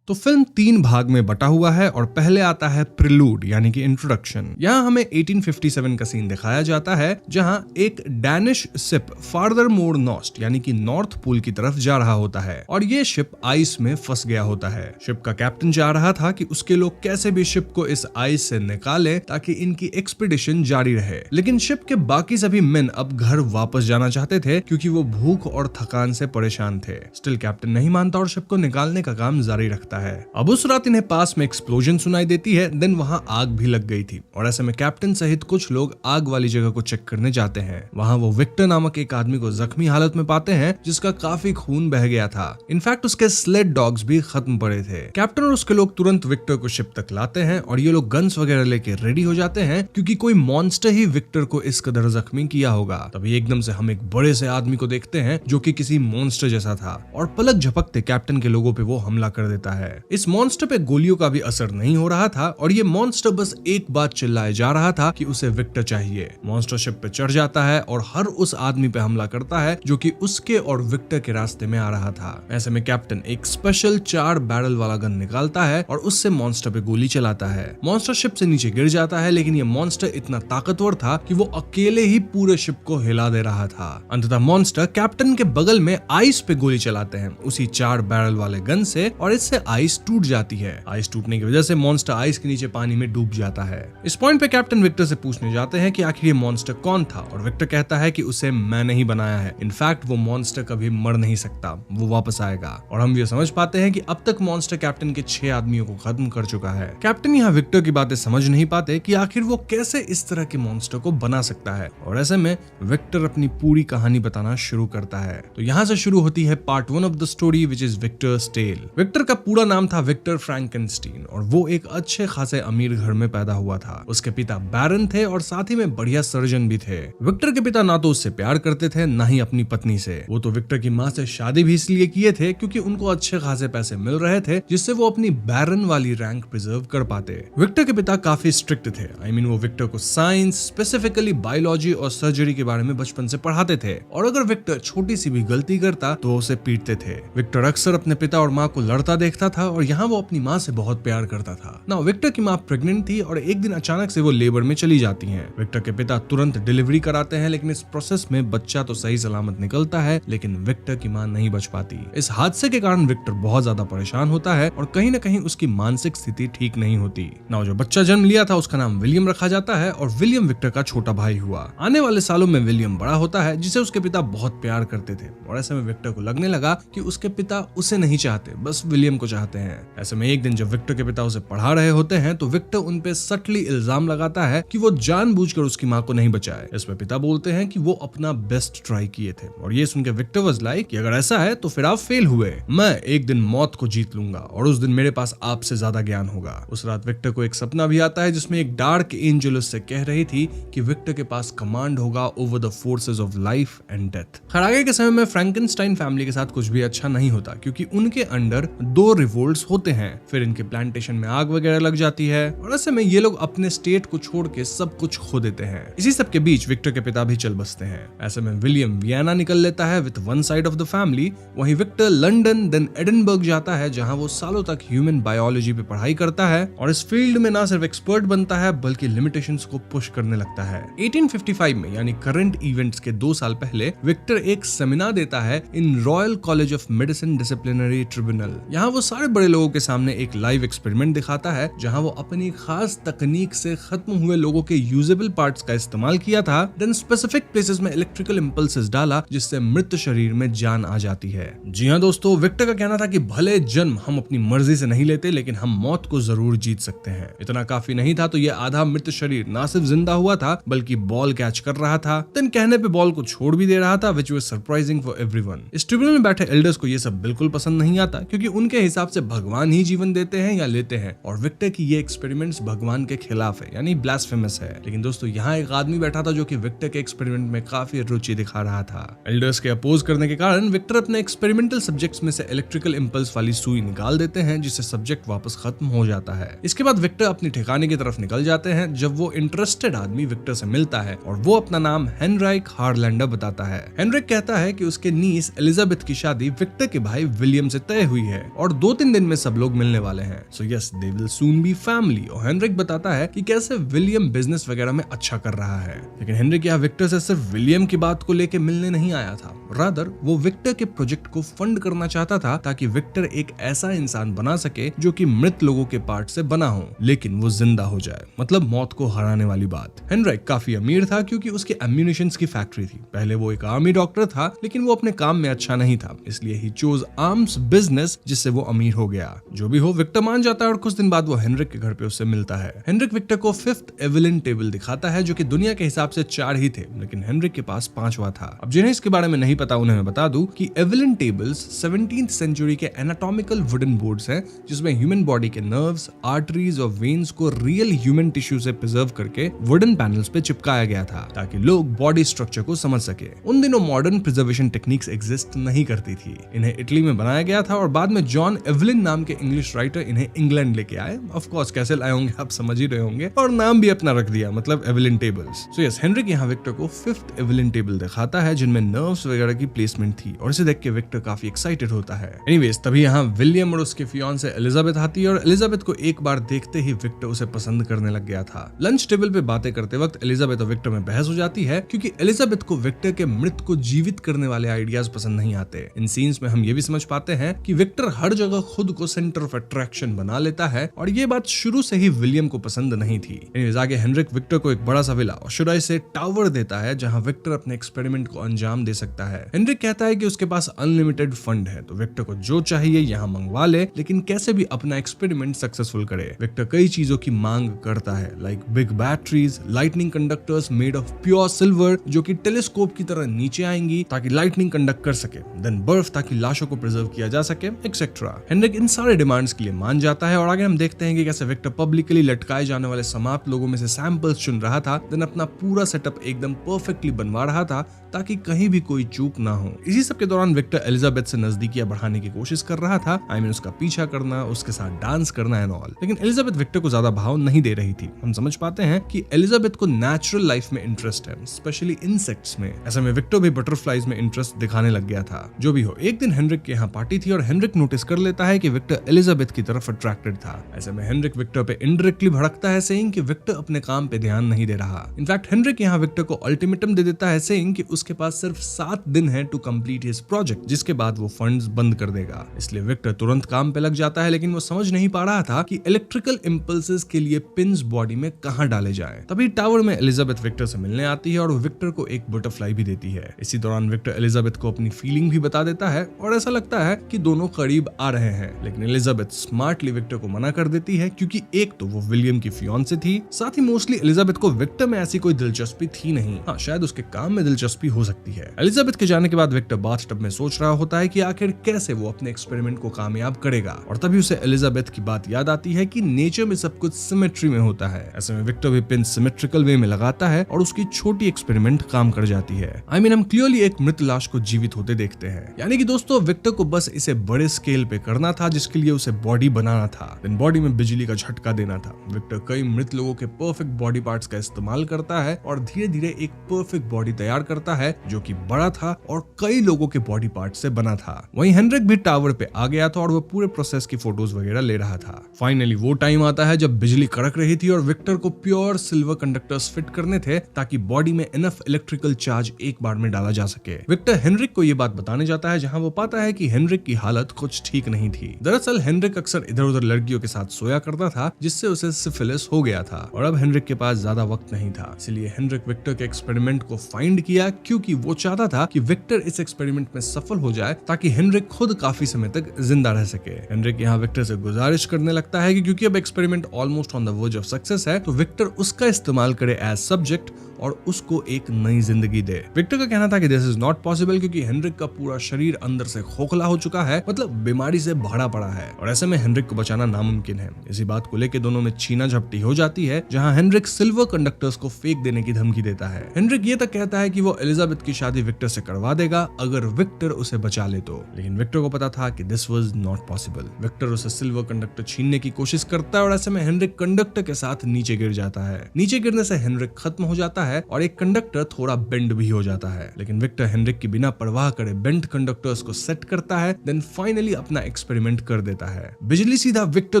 तो फिल्म 3 भाग में बटा हुआ है और पहले आता है प्रिलूड यानी कि इंट्रोडक्शन। यहाँ हमें 1857 का सीन दिखाया जाता है जहाँ एक डैनिश शिप फार्दर मोर नॉर्थ यानी कि नॉर्थ पोल की तरफ जा रहा होता है और ये शिप आइस में फंस गया होता है। शिप का कैप्टन चाह रहा था कि उसके लोग कैसे भी शिप को इस आइस से निकालें ताकि इनकी एक्सपीडिशन जारी रहे, लेकिन शिप के बाकी सभी मेन अब घर वापस जाना चाहते थे क्योंकि वो भूख और थकान से परेशान थे। स्टिल कैप्टन नहीं मानता और शिप को निकालने का काम जारी रखता है। अब उस रात इन्हें पास में एक्सप्लोजन सुनाई देती है, देन वहां आग भी लग गई थी और ऐसे में कैप्टन सहित कुछ लोग आग वाली जगह को चेक करने जाते हैं। वहां वो विक्टर नामक एक आदमी को जख्मी हालत में पाते हैं जिसका काफी खून बह गया था। इनफैक्ट उसके स्लेड डॉग्स भी खत्म पड़े थे। कैप्टन और उसके लोग तुरंत विक्टर को शिप तक लाते हैं और ये लोग गन्स वगैरह लेके रेडी हो जाते हैं क्योंकि कोई मॉन्स्टर ही विक्टर को इस कदर जख्मी किया होगा। तभी एकदम से हम एक बड़े से आदमी को देखते हैं जो कि किसी मॉन्स्टर जैसा था और पलक झपकते कैप्टन के लोगों पे वो हमला कर देता है। इस मॉन्स्टर पे गोलियों का भी असर नहीं हो रहा था और ये मॉन्स्टर बस एक बात चिल्लाए जा रहा था कि उसे विक्टर चाहिए। मॉन्स्टर शिप पे चढ़ जाता है और हर उस आदमी पे हमला करता है जो कि उसके और विक्टर के रास्ते में आ रहा था। ऐसे में कैप्टन एक स्पेशल 4 बैरल वाला गन निकालता है और उससे मॉन्स्टर पे गोली चलाता है। मॉन्स्टर शिप से नीचे गिर जाता है, लेकिन ये मॉन्स्टर इतना ताकतवर था कि वो अकेले ही पूरे शिप को हिला दे रहा था। अंततः मॉन्स्टर कैप्टन के बगल में आइस पे गोली चलाते हैं उसी 4 बैरल वाले गन से और इससे आइस टूट जाती है। आइस टूटने की वजह से मॉन्स्टर आइस के नीचे पानी में डूब जाता है। इस पॉइंट पे कैप्टन विक्टर से पूछने जाते हैं कि आखिर ये मॉन्स्टर कौन था और विक्टर कहता है कि उसे मैंने ही बनाया है। इनफैक्ट वो मॉन्स्टर कभी मर नहीं सकता, वो वापस आएगा। और हम ये समझ पाते हैं कि अब तक मॉन्स्टर कैप्टन के 6 आदमियों को खत्म कर चुका है। कैप्टन यहाँ विक्टर की बातें समझ नहीं पाते कि आखिर वो कैसे इस तरह के मॉन्स्टर को बना सकता है और ऐसे में विक्टर अपनी पूरी कहानी बताना शुरू करता है। तो यहाँ से शुरू होती है part 1 of the story which is Victor's tale. Victor का पूरा पूरा नाम था विक्टर फ्रैंकेनस्टीन और वो एक अच्छे खासे अमीर घर में पैदा हुआ था। उसके पिता बैरन थे और साथ ही में बढ़िया सर्जन भी थे। विक्टर के पिता ना तो उससे प्यार करते थे ना ही अपनी पत्नी से। वो तो विक्टर की माँ से शादी भी इसलिए किए थे क्योंकि उनको अच्छे खासे पैसे मिल रहे थे जिससे वो अपनी बैरन वाली रैंक प्रिजर्व कर पाते। विक्टर के पिता काफी स्ट्रिक्ट थे। वो विक्टर को साइंस, स्पेसिफिकली बायोलॉजी और सर्जरी के बारे में बचपन से पढ़ाते थे और अगर विक्टर छोटी सी भी गलती करता तो वो उसे पीटते थे। विक्टर अक्सर अपने पिता और माँ को लड़ता देखता था और यहाँ वो अपनी माँ से बहुत प्यार करता था। ना विक्टर की माँ प्रेग्नेंट थी और एक दिन अचानक से वो लेबर में चली जाती हैं। विक्टर के पिता तुरंत डिलीवरी कराते हैं लेकिन इस प्रोसेस में बच्चा तो सही सलामत निकलता है लेकिन विक्टर की माँ नहीं बच पाती। इस हादसे के कारण विक्टर बहुत ज्यादा परेशान होता है और कहीं न कहीं उसकी मानसिक स्थिति ठीक नहीं होती। ना जो बच्चा जन्म लिया था उसका नाम विलियम रखा जाता है और विलियम विक्टर का छोटा भाई हुआ। आने वाले सालों में विलियम बड़ा होता है जिसे उसके पिता बहुत प्यार करते थे और ऐसे में विक्टर को लगने लगा कि उसके पिता उसे नहीं चाहते, बस विलियम को चाहते हैं। ऐसे में एक दिन जब विक्टर के पिता उसे पढ़ा रहे होते हैं तो विक्टर उन पे सटली इल्जाम लगाता है कि वो जानबूझकर उसकी माँ को नहीं बचाए। इसमें पिता बोलते हैं कि वो अपना बेस्ट ट्राई किए थे और ये सुनकर विक्टर वाज लाइक कि अगर ऐसा है तो फिर आप फेल हुए। मैं एक दिन मौत को जीत लूंगा और उस दिन मेरे पास आपसे ज्यादा ज्ञान होगा। उस रात विक्टर को एक सपना भी आता है जिसमें एक डार्क एंजल उससे कह रही थी कि विक्टर के पास कमांड होगा over the forces of life and death. खैर आगे के समय में फ्रैंकेनस्टाइन फैमिली के साथ कुछ भी अच्छा नहीं होता क्योंकि उनके अंडर 2 रिवोल्ट्स होते हैं। फिर इनके प्लांटेशन में आग वगैरह लग जाती है और ऐसे में ये लोग अपने स्टेट को छोड़ के सब कुछ खो देते हैं। इसी सब के बीच विक्टर के पिता भी चल बसते हैं। ऐसे में विलियम वियना निकल लेता है with one side of the family. वहीं विक्टर लंदन देन एडिनबर्ग जाता है जहां वो सालों तक ह्यूमन बायोलॉजी पे पढ़ाई करता है और इस फील्ड में ना सिर्फ एक्सपर्ट बनता है बल्कि लिमिटेशंस को पुश करने लगता है। 1855 में यानी करंट इवेंट्स के 2 साल पहले विक्टर एक सेमिनार देता है in Royal College of Medicine disciplinary tribunal. यहाँ वो सारे बड़े लोगों के सामने एक लाइव एक्सपेरिमेंट दिखाता है जहाँ वो अपनी खास तकनीक से खत्म हुए लोगों के यूजेबल पार्ट्स का इस्तेमाल किया था। देन स्पेसिफिक प्लेसेस में इलेक्ट्रिकल इंपल्सेस डाला जिससे मृत शरीर में जान आ जाती है। जी हाँ दोस्तों, विक्टर का कहना था कि भले जन्म हम अपनी मर्जी से नहीं लेते लेकिन हम मौत को जरूर जीत सकते हैं। इतना काफी नहीं था तो ये आधा मृत शरीर ना सिर्फ जिंदा हुआ था बल्कि बॉल कैच कर रहा था। देन कहने पे बॉल को छोड़ भी दे रहा था which was surprising for everyone. इस ट्रिब्यूनल में बैठे एल्डर्स को ये सब बिल्कुल पसंद नहीं आता क्योंकि उनके हिसाब से भगवान ही जीवन देते हैं या लेते हैं और विक्टर की ये एक्सपेरिमेंट्स भगवान के खिलाफ है यानी ब्लास्फेमस है। लेकिन दोस्तों यहाँ एक आदमी बैठा था जो कि विक्टर के एक्सपेरिमेंट में काफी रुचि दिखा रहा था। एल्डर्स के अपोज करने के कारण विक्टर अपने एक्सपेरिमेंटल सब्जेक्ट्स में से इलेक्ट्रिकल इंपल्स वाली सुई निकाल देते हैं जिससे सब्जेक्ट वापस खत्म हो जाता है। इसके बाद विक्टर अपनी ठिकाने की तरफ निकल जाते हैं जब वो इंटरेस्टेड आदमी विक्टर से मिलता है और वो अपना नाम हेनरिक हार्लैंडर बताता है। हेनरिक कहता है कि उसके नीस एलिजाबेथ की शादी विक्टर के भाई विलियम से तय हुई है और 2-3 दिन में सब लोग मिलने वाले हैं। So yes, they will soon be family. और हेनरिक बताता है कि कैसे विलियम बिजनेस वगैरह में अच्छा कर रहा है। लेकिन हेनरिक यहाँ विक्टर से सिर्फ विलियम की बात को लेके मिलने नहीं आया था, रादर वो विक्टर के प्रोजेक्ट को फंड करना चाहता था ताकि विक्टर एक ऐसा इंसान बना सके जो कि मृत लोगों के पार्ट से बना हो लेकिन वो जिंदा हो जाए, मतलब मौत को हराने वाली बात। हेनरिक काफी अमीर था क्योंकि उसके एम्यूनिशंस की फैक्ट्री थी। पहले वो एक आर्मी डॉक्टर था लेकिन वो अपने काम में अच्छा नहीं था, इसलिए ही चोज आर्म्स बिजनेस जिससे वो अमीर हो गया। जो भी हो, विक्टर मान जाता है और कुछ दिन बाद वो हेनरिक के घर पे उससे मिलता है। हेनरिक विक्टर को 5th एवेलिन टेबल दिखाता है जो कि दुनिया के हिसाब से 4 ही थे लेकिन हेनरिक के पास 5वां था। अब जिन्हें इसके बारे में नहीं पता उन्हें मैं बता दूं कि एवेलिन टेबल्स 17th सेंचुरी के एनाटॉमिकल वुडन बोर्ड्स हैं जिसमें ह्यूमन बॉडी के नर्व्स, आर्टरीज और वेन्स को रियल ह्यूमन टिश्यू से प्रिजर्व करके वुडन पैनल्स पे चिपकाया गया था ताकि लोग बॉडी स्ट्रक्चर को समझ सके। उन दिनों मॉडर्न प्रिजर्वेशन टेक्निक्स एग्जिस्ट नहीं करती थी। इन्हें इटली में बनाया गया था और बाद में जॉन एवेलिन नाम के इंग्लिश राइटर इन्हें इंग्लैंड लेके आए। ऑफ कोर्स कैसे लाए होंगे आप समझ ही रहे होंगे, और नाम भी अपना रख दिया, मतलब Evelyn tables. So yes, Henrik यहाँ विक्टर को 5th एवेलिन टेबल दिखाता है जिनमें नर्व्स वगैरह की प्लेसमेंट थी और इसे देख के विक्टर काफी एक्साइटेड होता है। एनीवेज, तभी यहाँ विलियम और उसके फियांसे एलिजाबेथ आती है और एलिजाबेथ को एक बार देखते ही विक्टर उसे पसंद करने लग गया था। लंच टेबल पे बातें करते वक्त एलिजाबेथ और विक्टर में बहस हो जाती है क्योंकि एलिजाबेथ को विक्टर के मृत को जीवित करने वाले आइडियाज पसंद नहीं आते। इन सीन्स में हम ये भी समझ पाते हैं कि विक्टर हर जगह खुद को सेंटर ऑफ अट्रैक्शन बना लेता है और ये बात शुरू से ही विलियम को पसंद नहीं थी। एनीवेज, आगे हेनरिक विक्टर को एक बड़ा सा विला और शुरू से टावर देता है जहां विक्टर अपने एक्सपेरिमेंट को अंजाम दे सकता है। हेनरिक कहता है कि उसके पास अनलिमिटेड फंड है तो विक्टर को जो चाहिए यहाँ मंगवा ले, लेकिन कैसे भी अपना एक्सपेरिमेंट सक्सेसफुल करे। विक्टर कई चीजों की मांग करता है like big batteries, lightning conductors made of pure silver जो कि टेलीस्कोप की तरह नीचे आएंगी ताकि लाइटनिंग कंडक्ट कर सके, देन बर्फ ताकि लाशों को प्रिजर्व किया जा सके, एक्सेट्रा। हेनरिक इन सारे डिमांड्स के लिए मान जाता है और आगे हम देखते हैं कि कैसे विक्टर पब्लिकली लटकाए जाने वाले समाप्त लोगों में से सैंपल्स चुन रहा था, देन अपना पूरा सेटअप एकदम परफेक्टली बनवा रहा था ताकि कहीं भी कोई चूक ना हो। इसी सब के दौरान विक्टर एलिजाबेथ से नजदीकियां बढ़ाने की कोशिश कर रहा था, उसका पीछा करना, उसके साथ डांस करना एंड ऑल। लेकिन एलिजाबेथ विक्टर को ज्यादा भाव नहीं दे रही थी। हम समझ पाते हैं कि एलिजाबेथ को नेचुरल लाइफ में इंटरेस्ट है, स्पेशली इंसेक्ट्स में। ऐसे में विक्टर भी बटरफ्लाइज में इंटरेस्ट दिखाने लग गया था। जो भी हो, एक दिन हेनरिक के यहाँ पार्टी थी और हेनरिक नोटिस कर लेता है कि विक्टर एलिजाबेथ की तरफ अट्रैक्टेड था। ऐसे में हेनरिक विक्टर पे इनडायरेक्टली भड़कता है, सेइंग कि विक्टर अपने काम पे ध्यान नहीं दे रहा। इनफैक्ट हेनरिक यहाँ विक्टर को अल्टीमेटम दे देता है, सेइंग कि उसके पास सिर्फ 7 दिन है टू कंप्लीट हिज प्रोजेक्ट, जिसके बाद वो फंड्स बंद कर देगा। इसलिए विक्टर तुरंत काम पे लग जाता है, लेकिन वो समझ नहीं पा रहा था कि इलेक्ट्रिकल इंपल्सेस के लिए पिन्स बॉडी में कहां डाले जाएं। तभी टावर में एलिजाबेथ विक्टर से मिलने आती है और विक्टर को एक बटरफ्लाई भी देती है। इसी दौरान विक्टर एलिजाबेथ को अपनी फीलिंग भी बता देता है और ऐसा लगता है कि दोनों करीब आ रहे हैं। लेकिन एलिजाबेथ स्मार्टली विक्टर को मना कर देती है, क्योंकि एक तो वो विलियम की फियांसे थी, साथ ही मोस्टली एलिजाबेथ को विक्टर में ऐसी कोई दिलचस्पी थी नहीं। हाँ, शायद उसके काम में दिलचस्पी हो सकती है। एलिजाबेथ के जाने के बाद विक्टर बाथटब में सोच रहा होता है कि आखिर कैसे वो अपने एक्सपेरिमेंट को कामयाब करेगा, और तभी उसे एलिजाबेथ की बात याद आती है कि नेचर में सब कुछ सिमेट्री में होता है। ऐसे में विक्टर भी पिन सिमेट्रिकल वे में लगाता है और उसकी छोटी एक्सपेरिमेंट काम कर जाती है। हम क्लियरली एक मृत लाश को जीवित होते देखते हैं। यानी कि दोस्तों, विक्टर को बस इसे बड़े स्केल पे करना था, जिसके लिए उसे बॉडी बनाना था, देन बॉडी में बिजली का झटका देना था। विक्टर कई मृत लोगों के परफेक्ट बॉडी पार्ट्स का इस्तेमाल करता है और धीरे धीरे एक परफेक्ट बॉडी तैयार करता है, जो कि बड़ा था और कई लोगों के बॉडी पार्ट से बना था। वहीं हेनरिक भी टावर पे आ गया था और वो पूरे प्रोसेस की फोटोज वगैरह ले रहा था। फाइनली वो टाइम आता है जब बिजली कड़क रही थी और विक्टर को प्योर सिल्वर कंडक्टर्स फिट करने थे, ताकि बॉडी में इनफ इलेक्ट्रिकल चार्ज एक बार में डाला जा सके। विक्टर हेनरिक को ये बात बताने जाता है, जहां वो पाता है कि हेनरिक की हालत कुछ ठीक नहीं थी। दरअसल हेनरिक अक्सर इधर उधर लड़कियों के साथ सोया करता था, जिससे उसे सिफिलिस हो गया था और अब हेनरिक के पास ज्यादा वक्त नहीं था। इसलिए हेनरिक विक्टर के एक्सपेरिमेंट को फाइंड किया, क्योंकि वो चाहता था कि विक्टर इस एक्सपेरिमेंट में सफल हो जाए, ताकि हेनरिक खुद काफी समय तक जिंदा रह सके। हेनरिक यहाँ विक्टर से गुजारिश करने लगता है कि क्योंकि अब experiment almost on the verge of success है, तो विक्टर उसका इस्तेमाल करे एज सब्जेक्ट और उसको एक नई जिंदगी दे। विक्टर का कहना था कि दिस इज नॉट पॉसिबल, क्योंकि हेनरिक का पूरा शरीर अंदर से खोखला हो चुका है, मतलब बीमारी से भरा पड़ा है, और ऐसे में हेनरिक को बचाना नामुमकिन है। इसी बात को लेकर दोनों में छीना झपटी हो जाती है, जहां हेनरिक सिल्वर कंडक्टर्स को फेंक देने की धमकी देता है। हेनरिक ये तक कहता है कि वो एलिजाबेथ की शादी विक्टर से करवा देगा अगर विक्टर उसे बचा ले तो, लेकिन विक्टर को पता था कि this was not possible. Victor उसे सिल्वर कंडक्टर छीनने की कोशिश करता है और ऐसे में हेनरिक कंडक्टर के साथ नीचे गिर जाता है। नीचे गिरने से हेनरिक खत्म हो जाता है और एक कंडक्टर थोड़ा बेंड भी हो जाता है, लेकिन विक्टर हेनरिक की बिना परवाह करे बेंड कंडक्टर्स को सेट करता है, देन फाइनली अपना एक्सपेरिमेंट कर देता है। बिजली सीधा विक्टर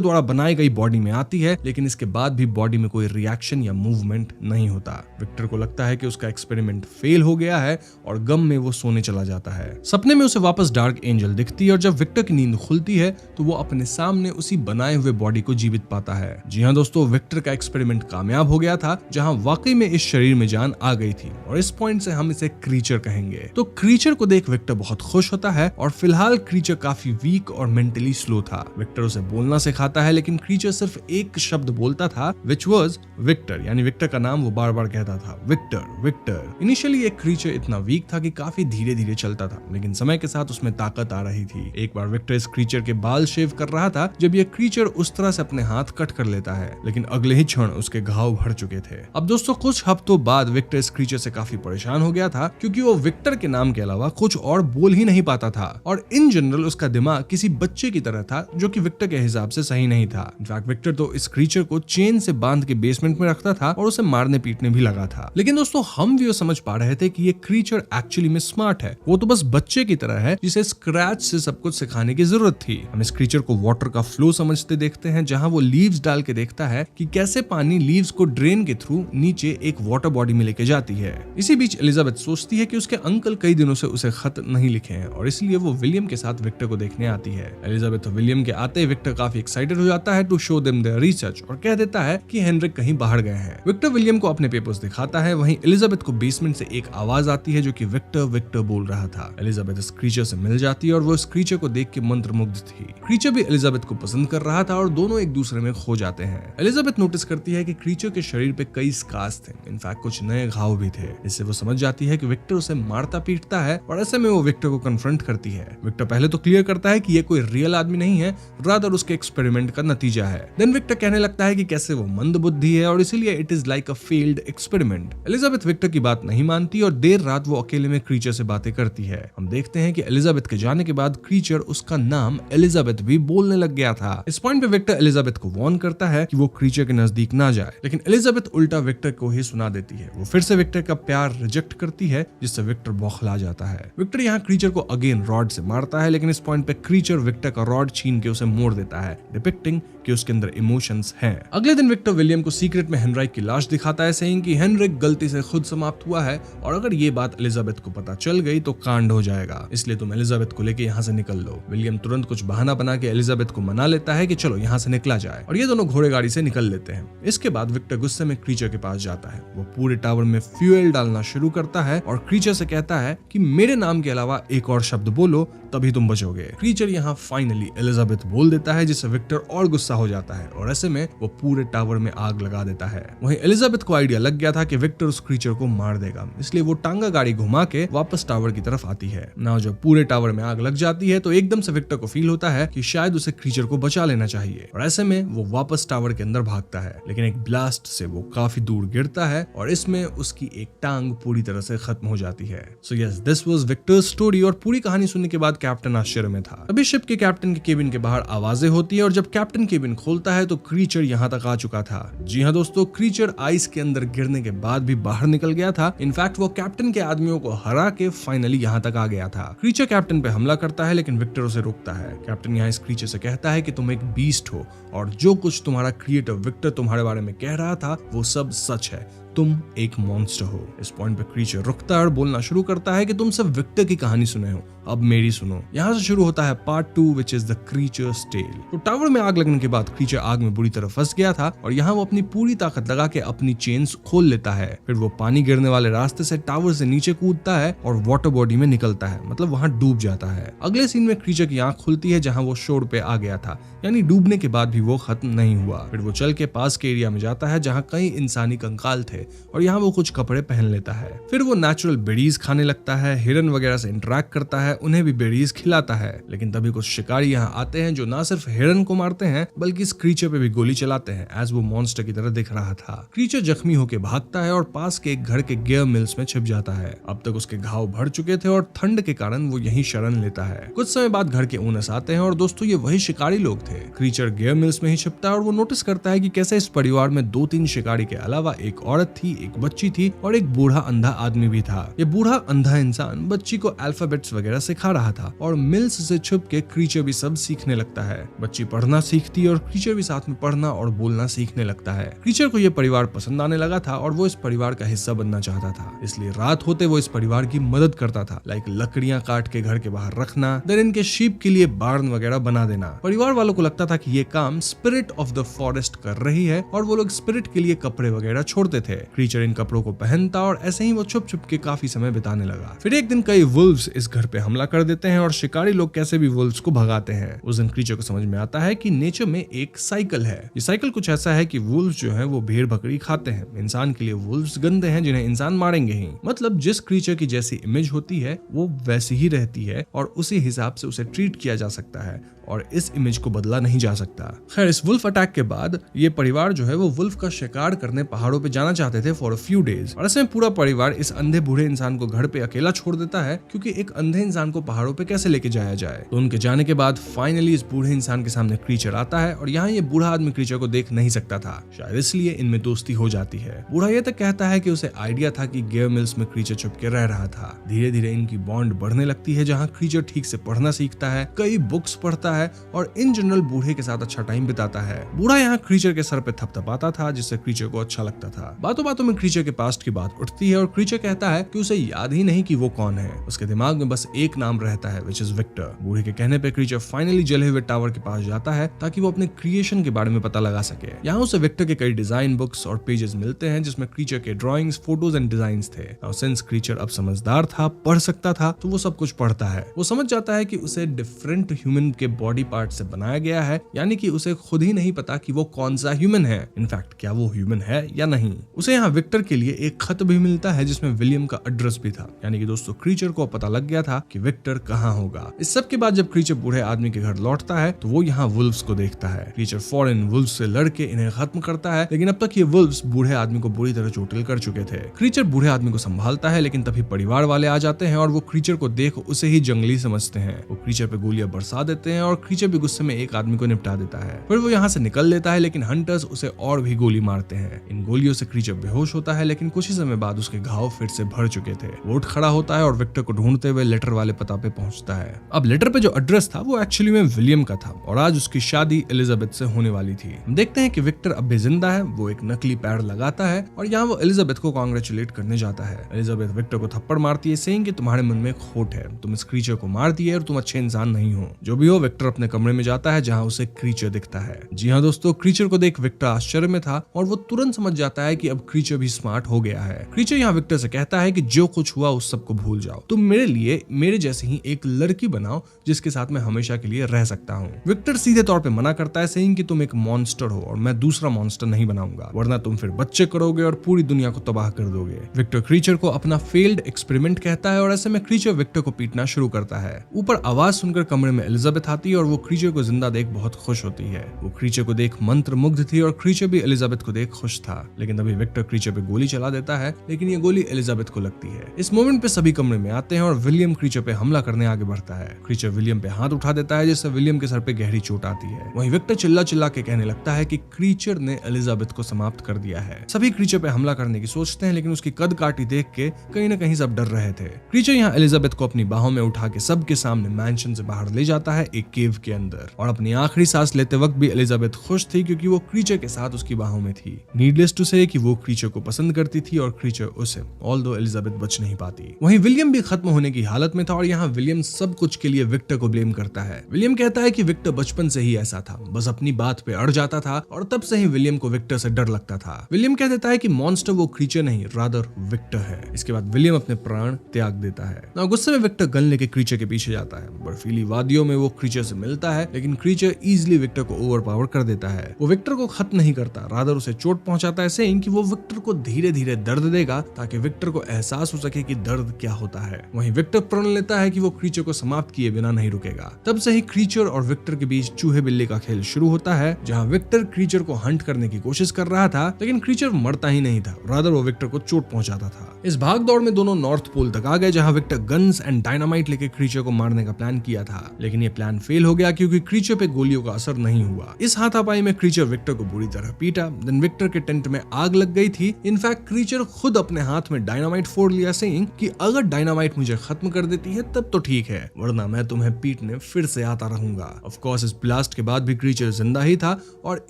द्वारा बनाई गई बॉडी में आती है, लेकिन इसके बाद भी बॉडी में कोई रिएक्शन या मूवमेंट नहीं होता। विक्टर को लगता है कि उसका एक्सपेरिमेंट फेल हो गया है और गम में वो सोने चला जाता है। सपने में उसे वापस डार्क एंजल दिखती है और जब विक्टर की नींद खुलती है तो वो अपने सामने उसी बनाए हुए बॉडी को जीवित पाता है। जी हाँ दोस्तों, विक्टर का एक्सपेरिमेंट कामयाब हो गया था, जहां वाकई में इस शरीर में जान आ गई थी, और इस पॉइंट से हम इसे क्रीचर कहेंगे। तो क्रीचर को देख विक्टर बहुत खुश होता है, और फिलहाल क्रीचर काफी वीक और मेंटली स्लो था। विक्टर उसे बोलना सिखाता है, लेकिन क्रीचर सिर्फ एक शब्द बोलता था, विच वाज विक्टर, यानी विक्टर का नाम वो बार बार कहता था, विक्टर विक्टर। इनिशियली एक क्रीचर इतना वीक था कि काफी धीरे धीरे चलता था, लेकिन समय के साथ उसमें ताकत आ रही थी। एक बार विक्टर इस क्रीचर के बाल शेव कर रहा था जब ये क्रीचर उस तरह से अपने हाथ कट कर लेता है, लेकिन अगले ही क्षण उसके घाव भर चुके थे। अब दोस्तों, कुछ हफ्तों बाद विक्टर इस क्रीचर से काफी परेशान हो गया था, क्योंकि वो विक्टर के नाम के अलावा कुछ और बोल ही नहीं पाता था, और इन जनरल उसका दिमाग किसी बच्चे की तरह था, जो कि विक्टर के हिसाब से सही नहीं था। इनफैक्ट विक्टर तो इस क्रीचर को चेन से बांध के बेसमेंट में रखता था और उसे मारने पीटने भी लगा था। लेकिन दोस्तों, हम भी समझ पा रहे थे कि ये क्रीचर एक्चुअली में स्मार्ट है, वो तो बस बच्चे की तरह है जिसे स्क्रैच से सब कुछ सिखाने की जरूरत थी। हम इस क्रीचर को वाटर का फ्लो समझते देखते हैं, जहां वो लीव्स डाल के देखता है कि कैसे पानी लीव्स को ड्रेन के थ्रू नीचे एक वाटर बॉडी में लेके जाती है। इसी बीच एलिजाबेथ सोचती है कि उसके अंकल कई दिनों से उसे खत नहीं लिखे हैं, और इसलिए वो विलियम के साथ विक्टर को देखने आती है। एलिजाबेथ और विलियम के आते ही विक्टर काफी एक्साइटेड हो जाता है to show them their research, और कह देता है कि हेनरिक कहीं बाहर गए हैं। विक्टर विलियम को अपने पेपर्स दिखाता है। वहीं एलिजाबेथ को बेसमेंट से एक आवाज आती है, जो कि विक्टर विक्टर बोल रहा था। एलिजाबेथ इस क्रीचर से मिल जाती है और वो इस क्रीचर को देख के मंत्रमुग्ध थी। क्रीचर भी एलिजाबेथ को पसंद कर रहा था और दोनों एक दूसरे में खो जाते हैं। एलिजाबेथ नोटिस करती है कि क्रीचर के शरीर पे कई स्कार्स थे, इनफैक्ट कुछ नए घाव भी थे। इससे वो समझ जाती है कि विक्टर उसे मारता पीटता है और ऐसे में वो विक्टर को कन्फ्रंट करती है। विक्टर पहले तो क्लियर करता है कि ये कोई रियल आदमी नहीं है, रादर उसके एक्सपेरिमेंट का नतीजा है। देन विक्टर कहने लगता है कि कैसे वो मंद बुद्धि है और इसीलिए it is like a failed experiment. Elizabeth Victor की बात नहीं मानती और देर रात वो अकेले में क्रीचर से बातें करती है। हम देखते हैं कि एलिजाबेथ के जाने के बाद क्रीचर उसका नाम एलिजाबेथ भी बोलने लग गया था। इस पॉइंट पे विक्टर एलिजाबेथ को वार्न करता है कि वो क्रीचर के नजदीक ना जाए, लेकिन एलिजाबेथ उल्टा विक्टर को ही सुना देती है। वो फिर से विक्टर का प्यार रिजेक्ट करती है, जिससे विक्टर बौखला जाता है। विक्टर यहाँ क्रीचर को अगेन रॉड से मारता है, लेकिन इस पॉइंट पे क्रीचर विक्टर का रॉड छीन के उसे मोड़ देता है, डिपिक्टिंग कि उसके अंदर इमोशंस हैं। अगले दिन विक्टर विलियम को सीक्रेट में हेनरिक की लाश दिखाता है, सेइंग कि हेनरिक गलती से खुद समाप्त हुआ है और अगर ये बात एलिजाबेथ को पता चल गई तो कांड हो जाएगा, इसलिए तुम एलिजाबेथ को लेके यहाँ से निकल लो। विलियम तुरंत कुछ बहाना बना के एलिजाबेथ को मना लेता है कि चलो यहाँ से निकला जाए और ये दोनों घोड़े गाड़ी से निकल लेते हैं। इसके बाद विक्टर गुस्से में क्रीचर के पास जाता है। वो पूरे टावर में फ्यूल डालना शुरू करता है और क्रीचर से कहता है कि मेरे नाम के अलावा एक और शब्द बोलो तभी तुम बचोगे। क्रीचर यहाँ फाइनली एलिजाबेथ बोल देता है, जिससे विक्टर और गुस्सा हो जाता है और ऐसे में वो पूरे टावर में आग लगा देता है। वहीं एलिजाबेथ को आइडिया लग गया था कि विक्टर उस क्रीचर को मार देगा, इसलिए वो टांगा गाड़ी घुमा के वापस टावर की तरफ आती है। ना जब पूरे टावर में आग लग जाती है तो एकदम से विक्टर को फील होता है कि शायद उसे क्रीचर को बचा लेना चाहिए और ऐसे में वो वापस टावर के अंदर भागता है, लेकिन एक ब्लास्ट से वो काफी दूर गिरता है और इसमें उसकी एक टांग पूरी तरह से खत्म हो जाती है। So yes, this was Victus story और पूरी कहानी सुनने के बाद कैप्टन आश्चर्य में था। अभी शिप के कैप्टन के केबिन के बाहर आवाजें होती है और जब कैप्टन केबिन खोलता है तो क्रीचर यहाँ तक आ चुका था। जी हाँ दोस्तों, क्रीचर आइस के अंदर गिरने के बाद भी बाहर निकल गया था। इनफैक्ट वो कैप्टन के आदमियों को हरा के फाइनली यहाँ तक आ गया था। क्रीचर कैप्टन पे हमला करता है, लेकिन विक्टर उसे रोकता है। कैप्टन यहाँ इस क्रीचर से कहता है कि तुम एक बीस्ट हो और जो कुछ तुम्हारा क्रिएटर विक्टर तुम्हारे बारे में कह रहा था वो सब सच है, तुम एक मॉन्स्टर हो। इस पॉइंट पे क्रीचर रुकता है और बोलना शुरू करता है कि तुम सिर्फ विक्टर की कहानी सुने हो, अब मेरी सुनो। यहाँ से शुरू होता है part 2 which is the creature's tale. तो टावर में आग लगने के बाद क्रीचर आग में बुरी तरह फंस गया था और यहाँ वो अपनी पूरी ताकत लगा के अपनी चेन्स खोल लेता है। फिर वो पानी गिरने वाले रास्ते से टावर से नीचे कूदता है और वाटर बॉडी में निकलता है, मतलब वहाँ डूब जाता है। अगले सीन में क्रीचर की आंख खुलती है जहाँ वो शोर पे आ गया था, यानी डूबने के बाद भी वो खत्म नहीं हुआ। फिर वो चल के पास के एरिया में जाता है जहाँ कई इंसानी कंकाल थे और यहाँ वो कुछ कपड़े पहन लेता है। फिर वो नेचुरल बेरीज खाने लगता है, हिरन वगैरह से इंटरेक्ट करता है, उन्हें भी बेरीज खिलाता है। लेकिन तभी कुछ शिकारी यहाँ आते हैं जो ना सिर्फ हिरन को मारते हैं बल्कि इस क्रीचर पे भी गोली चलाते हैं, एज वो मॉन्स्टर की तरह दिख रहा था। क्रीचर जख्मी होकर भागता है और पास के एक घर के गियर मिल्स में छिप जाता है। अब तक उसके घाव भर चुके थे और ठंड के कारण वो यहीं शरण लेता है। कुछ समय बाद घर के ओनर्स आते हैं और दोस्तों ये वही शिकारी लोग थे। क्रीचर गियर मिल्स में ही छिपता है और वो नोटिस करता है कि कैसे इस परिवार में 2-3 शिकारी के अलावा एक औरत थी, एक बच्ची थी और एक बूढ़ा अंधा आदमी भी था। ये बूढ़ा अंधा इंसान बच्ची को अल्फाबेट्स वगैरह सिखा रहा था और मिल्स से छुप के क्रीचर भी सब सीखने लगता है। बच्ची पढ़ना सीखती है और क्रीचर भी साथ में पढ़ना और बोलना सीखने लगता है। क्रीचर को ये परिवार पसंद आने लगा था और वो इस परिवार का हिस्सा बनना चाहता था, इसलिए रात होते वो इस परिवार की मदद करता था, लाइक लकड़ियां काट के घर के बाहर रखना, देन इनके शीप के लिए बार्न वगैरह बना देना। परिवार वालों को लगता था कि ये काम स्पिरिट ऑफ द फॉरेस्ट कर रही है और वो लोग स्पिरिट के लिए कपड़े वगैरह छोड़ते थे। क्रीचर इन कपड़ों को पहनता और ऐसे ही वो छुप छुप के काफी समय बिताने लगा। फिर एक दिन कई वुल्व्स इस घर पे हमला कर देते हैं और शिकारी लोग कैसे भी वुल्व्स को भगाते हैं। उस दिन क्रीचर को समझ में आता है कि नेचर में एक साइकिल है। ये साइकिल कुछ ऐसा है कि वुल्व्स जो है वो भेड़ बकरी खाते हैं, इंसान के लिए वुल्व्स गंदे हैं जिन्हें इंसान मारेंगे ही। मतलब जिस क्रीचर की जैसी इमेज होती है वो वैसी ही रहती है और उसी हिसाब से उसे ट्रीट किया जा सकता है और इस इमेज को बदला नहीं जा सकता। खैर, इस वुल्फ अटैक के बाद ये परिवार जो है वो वुल्फ का शिकार करने पहाड़ों पे जाना चाहते थे फॉर अ फ्यू डेज और ऐसे में पूरा परिवार इस अंधे बूढ़े इंसान को घर पे अकेला छोड़ देता है, क्योंकि एक अंधे इंसान को पहाड़ों पे कैसे लेके जाया जाए। तो उनके जाने के बाद फाइनली इस बूढ़े इंसान के सामने क्रीचर आता है और यहाँ ये बूढ़ा आदमी क्रीचर को देख नहीं सकता था, शायद इसलिए इनमें दोस्ती हो जाती है। बूढ़ा ये तक कहता है कि उसे आइडिया था कि गियर मिल्स में क्रीचर छुप के रह रहा था। धीरे धीरे इनकी बॉन्ड बढ़ने लगती है, जहाँ क्रीचर ठीक से पढ़ना सीखता है, कई बुक्स पढ़ता है और इन जनरल बूढ़े के साथ अच्छा टाइम बिताता है। बूढ़ा यहाँ क्रीचर के सर पे थपथपाता था जिससे क्रीचर को अच्छा लगता था। बातों बातों में क्रीचर के पास्ट की बात उठती है और क्रीचर कहता है कि उसे याद ही नहीं कि वो कौन है, उसके दिमाग में बस एक नाम रहता है विच इज विक्टर। बूढ़े के कहने पे क्रीचर फाइनली जले हुए टावर के पास जाता है ताकि वो अपने क्रिएशन के बारे में पता लगा सके। यहाँ उसे विक्टर के कई डिजाइन बुक्स और पेजेस मिलते हैं जिसमें क्रीचर के ड्रॉइंग्स, फोटोज एंड डिजाइंस थे। सिंस क्रीचर अब समझदार था, पढ़ सकता था, तो वो सब कुछ पढ़ता है। वो समझ जाता है कि उसे डिफरेंट ह्यूमन के बॉडी पार्ट से बनाया गया है, यानी कि उसे खुद ही नहीं पता कि वो कौन सा ह्यूमन है। इनफैक्ट क्या वो ह्यूमन है या नहीं। उसे यहाँ विक्टर के लिए एक खत भी मिलता है जिसमें विलियम का एड्रेस भी था, यानी कि दोस्तों क्रीचर को पता लग गया था कि विक्टर कहाँ होगा। इस सब के बाद जब क्रीचर बूढ़े आदमी के घर लौटता है तो वो यहाँ वुल्व्स को देखता है। क्रीचर फौरन वुल्व्स से लड़के इन्हें खत्म करता है, लेकिन अब तक ये वुल्व्स बूढ़े आदमी को बुरी तरह चोटिल कर चुके थे। क्रीचर बूढ़े आदमी को संभालता है, लेकिन तभी परिवार वाले आ जाते हैं और वो क्रीचर को देख उसे ही जंगली समझते हैं। वो क्रीचर पे गोलियां बरसा देते हैं और क्रीचर भी गुस्से में एक आदमी को निपटा देता है। फिर वो यहाँ से निकल लेता है, लेकिन हंटर्स उसे और भी गोली मारते हैं। इन गोलियों से क्रीचर बेहोश होता है, लेकिन कुछ ही समय बाद उसके घाव फिर से भर चुके थे। वो उठ खड़ा होता है और विक्टर को ढूंढते हुए लेटर वाले पता पे पहुंचता है। अब लेटर पे जो एड्रेस था वो एक्चुअली में विलियम का था और आज उसकी शादी एलिजाबेथ से होने वाली थी। हम देखते हैं कि विक्टर अब भी जिंदा है। वो एक नकली पैर लगाता है और यहाँ वो एलिजाबेथ को कांग्रेचुलेट करने जाता है। एलिजाबेथ विक्टर को थप्पड़ मारती है, सेइंग कि तुम्हारे मन में खोट है, तुम इस क्रीचर को मार दिए और तुम अच्छे इंसान नहीं हो। जो भी हो, विक्टर अपने कमरे में जाता है जहाँ उसे क्रीचर दिखता है। जी हाँ दोस्तों, क्रीचर को देख विक्टर आश्चर्य में था और वो तुरंत समझ जाता है कि अब क्रीचर भी स्मार्ट हो गया है। क्रीचर यहाँ विक्टर से कहता है कि जो कुछ हुआ उस सब को भूल जाओ, तुम मेरे लिए मेरे जैसे ही एक लड़की बनाओ जिसके साथ मैं हमेशा के लिए रह सकता हूँ। विक्टर सीधे तौर पे मना करता है, सेइंग कि तुम एक मॉन्स्टर हो और मैं दूसरा मॉन्स्टर नहीं बनाऊंगा, वरना तुम फिर बच्चे करोगे और पूरी दुनिया को तबाह कर दोगे। विक्टर क्रीचर को अपना फेल्ड एक्सपेरिमेंट कहता है और ऐसे में क्रीचर विक्टर को पीटना शुरू करता है। ऊपर आवाज सुनकर कमरे में एलिजाबेथ आती है और वो क्रीचर को जिंदा देख बहुत खुश होती है। वो क्रीचर को देख मंत्र मुग्ध थी और क्रीचर भी एलिजाबेथ को देख खुश था। लेकिन तभी विक्टर क्रीचर पे गोली चला देता है, लेकिन ये गोली एलिजाबेथ को लगती है। इस मोमेंट पे सभी कमरे में आते हैं और विलियम क्रीचर पे हमला करने आगे बढ़ता है। क्रीचर विलियम पे हाथ उठा देता है, जिससे विलियम के सर पे गहरी चोट आती है। वहीं विक्टर चिल्ला चिल्ला के कहने लगता है कि क्रीचर ने एलिजाबेथ को समाप्त कर दिया है। सभी क्रीचर पे हमला करने की सोचते हैं, लेकिन उसकी कद काठी देख के कहीं न कहीं सब डर रहे थे। क्रीचर यहाँ एलिजाबेथ को अपनी बाहों में उठा के सबके सामने मैंशन से बाहर ले जाता है एक केव के अंदर, और अपनी आखिरी सांस लेते वक्त भी एलिजाबेथ खुश थी क्योंकि वो क्रीचर के साथ उसकी बाहों में थी। नीडलेस टू से कि वो क्रीचर को पसंद करती थी और क्रीचर उसे, ऑल्दो एलिजाबेथ बच नहीं पाती। वहीं विलियम भी खत्म होने की हालत में था और यहाँ विलियम सब कुछ के लिए विक्टर को ब्लेम करता है। विलियम कहता है कि विक्टर बचपन से ही ऐसा था, बस अपनी बात पे अड़ जाता था और तब से ही विलियम को विक्टर से डर लगता था। विलियम कह देता है कि मॉन्स्टर वो क्रीचर नहीं, रादर विक्टर है। इसके बाद विलियम अपने प्राण त्याग देता है। ना गुस्से में विक्टर गन लेके क्रीचर के पीछे जाता है। बर्फीली वादियों में वो क्रीचर से मिलता है, लेकिन क्रीचर इजीली विक्टर को ओवरपावर कर देता है। वो विक्टर को खत्म नहीं करता, रादर उसे चोट पहुंचाता है, सेइंग कि वो विक्टर को धीरे धीरे दर्द देगा ताकि विक्टर को एहसास हो सके कि दर्द क्या होता है। वहीं विक्टर प्रण लेता है कि वो क्रीचर को समाप्त किए बिना नहीं रुकेगा। तब से ही क्रीचर और विक्टर के बीच चूहे बिल्ली का खेल शुरू होता है, जहां विक्टर क्रीचर को हंट करने की कोशिश कर रहा था, लेकिन क्रीचर मरता ही नहीं था, रादर वो विक्टर को चोट पहुंचाता था। इस भाग दौड़ में दोनों नॉर्थ पोल तक आ गए, जहां विक्टर गन्स एंड डायनामाइट लेके क्रीचर को मारने का प्लान किया था, लेकिन ये प्लान फेल हो गया क्योंकि क्रीचर पे गोलियों का असर नहीं हुआ। इस हाथापाई में क्रीचर विक्टर को बुरी तरह पीटा। देन विक्टर के टेंट में आग लग गई थी। इनफैक्ट क्रीचर खुद अपने हाथ में डायनामाइट फोड़ लिया, सेइंग कि अगर डायनामाइट मुझे खत्म कर देती है तब तो ठीक है, वरना मैं तुम्हें पीटने फिर से आता रहूंगा। ऑफ कोर्स इस ब्लास्ट के बाद भी क्रीचर जिंदा ही था और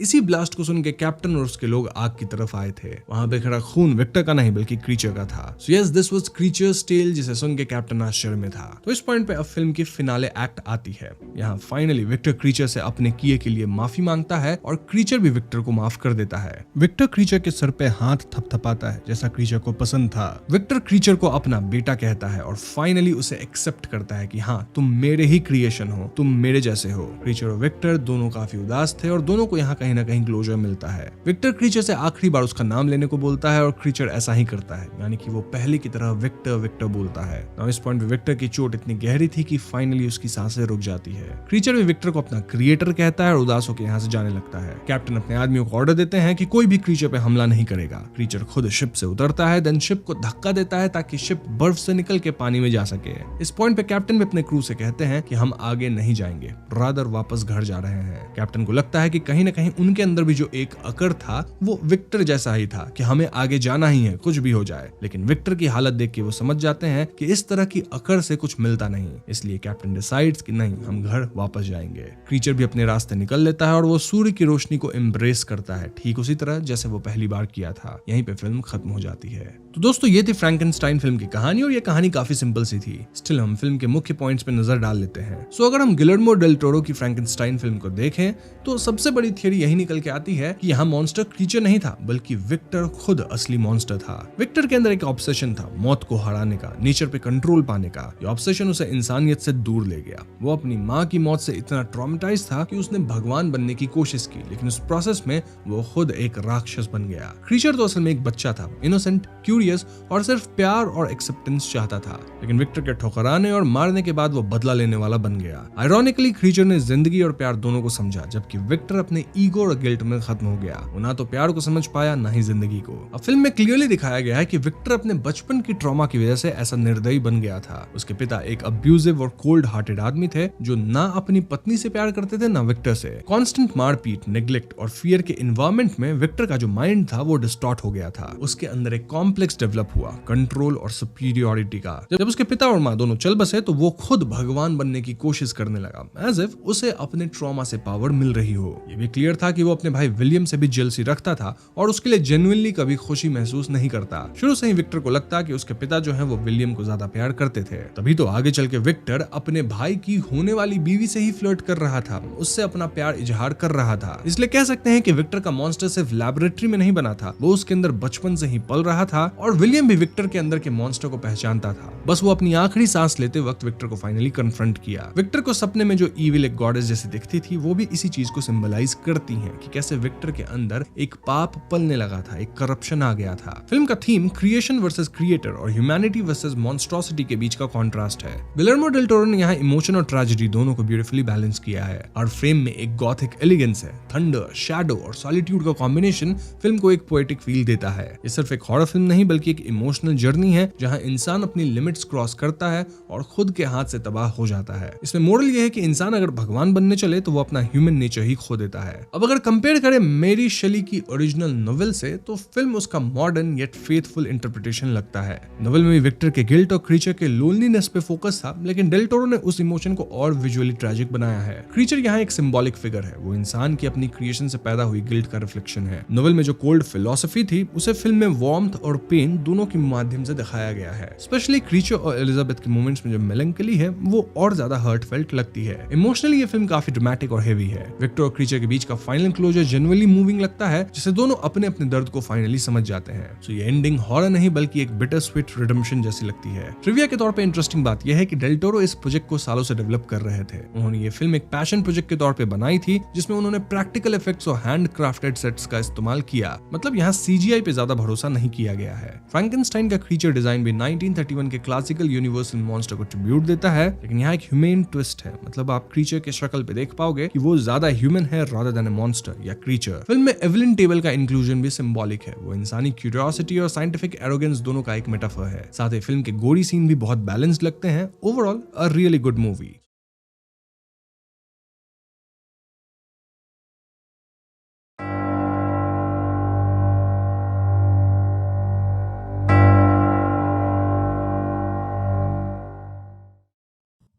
इसी ब्लास्ट को सुन के कैप्टन और उसके लोग आग की तरफ आए थे। वहां पे खड़ा खून विक्टर का नहीं बल्कि क्रीचर का था। So yes, this was creature's tale, जिसे सुन के कैप्टन आश्चर्य में था। तो इस पॉइंट पे अब फिल्म की फिनाले एक्ट आती है। यहाँ फाइनली विक्टर क्रीचर से अपने किए के लिए माफी मांगता है और क्रीचर भी विक्टर को माफ कर देता है। विक्टर क्रीचर के सर पे हाथ थपथपाता है जैसा क्रीचर को पसंद था। विक्टर क्रीचर को अपना बेटा कहता है और फाइनली उसे एक्सेप्ट करता है कि हाँ, तुम मेरे ही क्रिएशन हो, तुम मेरे जैसे हो। क्रीचर और विक्टर दोनों काफी उदास थे और दोनों को यहाँ कहीं ना कहीं क्लोजर मिलता है। विक्टर क्रीचर से आखिरी बार उसका नाम लेने को बोलता है और क्रीचर ऐसा ही करता है, यानी कि वो पहले की तरह विक्टर विक्टर बोलता है। नाउ इस पॉइंट पे विक्टर की चोट इतनी गहरी थी कि फाइनली उसकी सांसें रुक जाती है। क्रीचर भी विक्टर को अपना क्रिएटर कहता है और उदास होकर यहाँ से जाने लगता है। कैप्टन अपने आदमियों को ऑर्डर देते हैं कि कोई भी क्रीचर पे हमला नहीं करेगा। क्रीचर खुद शिप से उतरता है, देन शिप को धक्का देता है ताकि शिप बर्फ से निकल के पानी में जा सके। इस पॉइंट पे कैप्टन भी अपने क्रू से कहते हैं कि हम आगे नहीं जाएंगे, रादर वापस घर जा रहे हैं। कैप्टन को लगता है कि कहीं ना कहीं उनके अंदर भी जो एक अकड़ था वो विक्टर जैसा ही था कि हमें आगे जाना ही है, कुछ भी हो जाए। लेकिन विक्टर की हालत देख के वो समझ जाते हैं कि इस तरह की अकड़ से कुछ मिलता नहीं, इसलिए कैप्टन डिसाइड्स कि नहीं, हम घर वापस जाएंगे। क्रीचर भी अपने रास्ते निकल लेता है और वो सूर्य की रोशनी को एम्ब्रेस करता है, ठीक उसी तरह जैसे वो पहली बार किया था। यहीं पे फिल्म खत्म हो जाती है। तो दोस्तों, ये थी फ्रैंकेनस्टाइन फिल्म की कहानी और ये कहानी काफी सिंपल सी थी। स्टिल हम फिल्म के मुख्य पॉइंट्स पे नजर डाल लेते हैं। सो अगर हम गिलर्मो डेल टोरो की फ्रैंकेनस्टाइन फिल्म को देखें तो सबसे बड़ी थियरी यही निकल के आती है कि यहाँ मॉन्स्टर क्रीचर नहीं था बल्कि विक्टर खुद असली मॉन्स्टर था। विक्टर के अंदर एक ऑब्सेशन था मौत को हराने का, नेचर पे कंट्रोल पाने का। ये ऑब्सेशन उसे इंसानियत से दूर ले गया। वो अपनी माँ की मौत से इतना ट्रॉमेटाइज था कि उसने भगवान बनने की कोशिश की, लेकिन उस प्रोसेस में वो खुद एक राक्षस बन गया। क्रीचर तो असल में एक बच्चा था, इनोसेंट, क्यूरियस और सिर्फ प्यार और एक्सेप्टेंस चाहता था, लेकिन विक्टर के ठुकराने और मारने के बाद वो बदला लेने वाला बन गया। आयरॉनिकली क्रीचर ने जिंदगी और प्यार दोनों को समझा, जबकि विक्टर अपने ईगो और गिल्ट में खत्म हो गया। वो ना तो प्यार को समझ पाया, ना ही जिंदगी को। अब फिल्म में क्लियरली दिखाया गया है कि विक्टर अपने बचपन की ट्रॉमा की वजह से ऐसा निर्दयी बन गया था। उसके पिता एक अब्यूजिव और कोल्ड हार्टेड आदमी थे, जो ना अपनी पत्नी से प्यार करते थे, ना विक्टर से। कांस्टेंट मारपीट, नेग्लेक्ट और फियर के एनवायरनमेंट में विक्टर का जो माइंड था वो डिस्टॉर्ट हो गया था। उसके अंदर एक कॉम्प्लेक्स डेवलप हुआ, कंट्रोल और सुपीरियरिटी का। जब उसके पिता और माँ दोनों चल बसे तो वो खुद भगवान बनने की कोशिश करने लगा, एज इफ उसे अपने ट्रॉमा से पावर मिल रही हो। ये भी क्लियर था कि वो अपने भाई विलियम से भी जेलसी रखता था और उसके लिए जेन्युइनली कभी खुशी महसूस नहीं करता। शुरू से ही विक्टर को लगता कि उसके पिता जो है वो विलियम को ज्यादा प्यार करते थे। तभी तो आगे चल के विक्टर अपने भाई की होने वाली बीवी से ही फ्लर्ट कर रहा था, उससे अपना प्यार इजहार कर रहा था। इसलिए कह सकते हैं कि विक्टर का मॉन्स्टर सिर्फ लैबोरेटरी में नहीं बना था, वो उसके अंदर बचपन से ही पल रहा था। और विलियम भी विक्टर के अंदर के मॉन्स्टर को पहचानता था। बस वो अपनी आखिरी सांस लेते वक्त विक्टर को फाइनली कन्फ्रंट किया। विक्टर को सपने में जो ईविल एक गॉडेस जैसी दिखती थी, वो भी इसी चीज को सिंबलाइज करती हैं कि कैसे विक्टर के अंदर एक पाप पलने लगा था, एक करप्शन आ गया था। फिल्म का थीम क्रिएशन वर्सेस क्रिएटर और ह्यूमैनिटी वर्सेस मॉन्स्ट्रोसिटी के बीच का कॉन्ट्रास्ट है। गिलर्मो डेल टोरो ने यहाँ इमोशन और ट्रेजेडी दोनों को ब्यूटीफुली बैलेंस किया है। और फ्रेम में एक गॉथिक एलिगेंस है, थंडर, शैडो और सॉलिट्यूड का कॉम्बिनेशन फिल्म को एक पोएटिक फील देता है। ये सिर्फ एक हॉरर फिल्म नहीं बल्कि एक इमोशनल जर्नी है, जहां इंसान अपनी लिमिट्स क्रॉस करता है और खुद के हाथ से तबाह हो जाता है। इसमें मोरल ये है कि इंसान अगर भगवान बनने चले तो वो अपना ह्यूमन नेचर ही खो देता है। अब अगर कंपेयर करें मेरी शेली की ओरिजिनल नोवेल से, तो फिल्म उसका मॉडर्न येट फेथफुल इंटरप्रिटेशन लगता है। नोवेल में विक्टर के गिल्ट और क्रीचर के लोनलीनेस पे फोकस था, लेकिन डेल टोरो ने उस इमोशन को और विजुअली ट्रैजिक बनाया है। क्रीचर यहाँ एक सिंबॉलिक फिगर है, वो इंसान की अपनी क्रिएशन से पैदा हुई गिल्ट का रिफ्लेक्शन है। नोवेल में जो कोल्ड फिलॉसफी थी, उसे फिल्म में वार्मथ और पेन दोनों के माध्यम से दिखाया गया है। स्पेशली क्रीचर और एलिजाबेथ के मोमेंट्स में जो मेलंकली है, वो और ज्यादा हर्ट फेल्ट लगती है। इमोशनली ये फिल्म काफी ड्रामेटिक और हेवी है। विक्टर और क्रीचर के बीच का फाइनल क्लोजर जेन्युइनली मूविंग लगता है, जिसे दोनों अपने अपने दर्द को फाइनली समझ जाते हैं। तो ये एंडिंग हॉरर नहीं बल्कि एक बिटर स्वीट रिडेम्पशन जैसी लगती है। ट्रिविया के तौर पे इंटरेस्टिंग बात यह है कि डेल टोरो इस प्रोजेक्ट को सालों से डेवलप कर रहे थे। उन्होंने ये फिल्म एक पैशन प्रोजेक्ट के तौर पे बनाई थी, जिसमें उन्होंने प्रैक्टिकल इफेक्ट्स और हैंड क्राफ्टेड सेट्स का इस्तेमाल किया। मतलब यहाँ सीजीआई पे ज्यादा भरोसा नहीं किया गया है। फ्रैंकेनस्टाइन का क्रीचर डिजाइन भी 1931 के क्लासिकल यूनिवर्सल मॉन्स्टर को ट्रिब्यूट देता है, लेकिन यहाँ एक ह्यूमन ट्विस्ट है। मतलब आप क्रीचर के शक्ल पे देख पाओगे कि वो ज्यादा ह्यूमन है रादर देन अ मॉन्स्टर या क्रीचर। फिल्म में एवलिन टेबल का इंक्लूजन भी सिंबॉलिक है। वो इंसानी क्यूरियोसिटी और साइंटिफिक एरोगेंस दोनों का एक मेटाफर है। साथ ही फिल्म के गोरी सीन भी बहुत बैलेंस्ड लगते हैं। Overall a really good movie.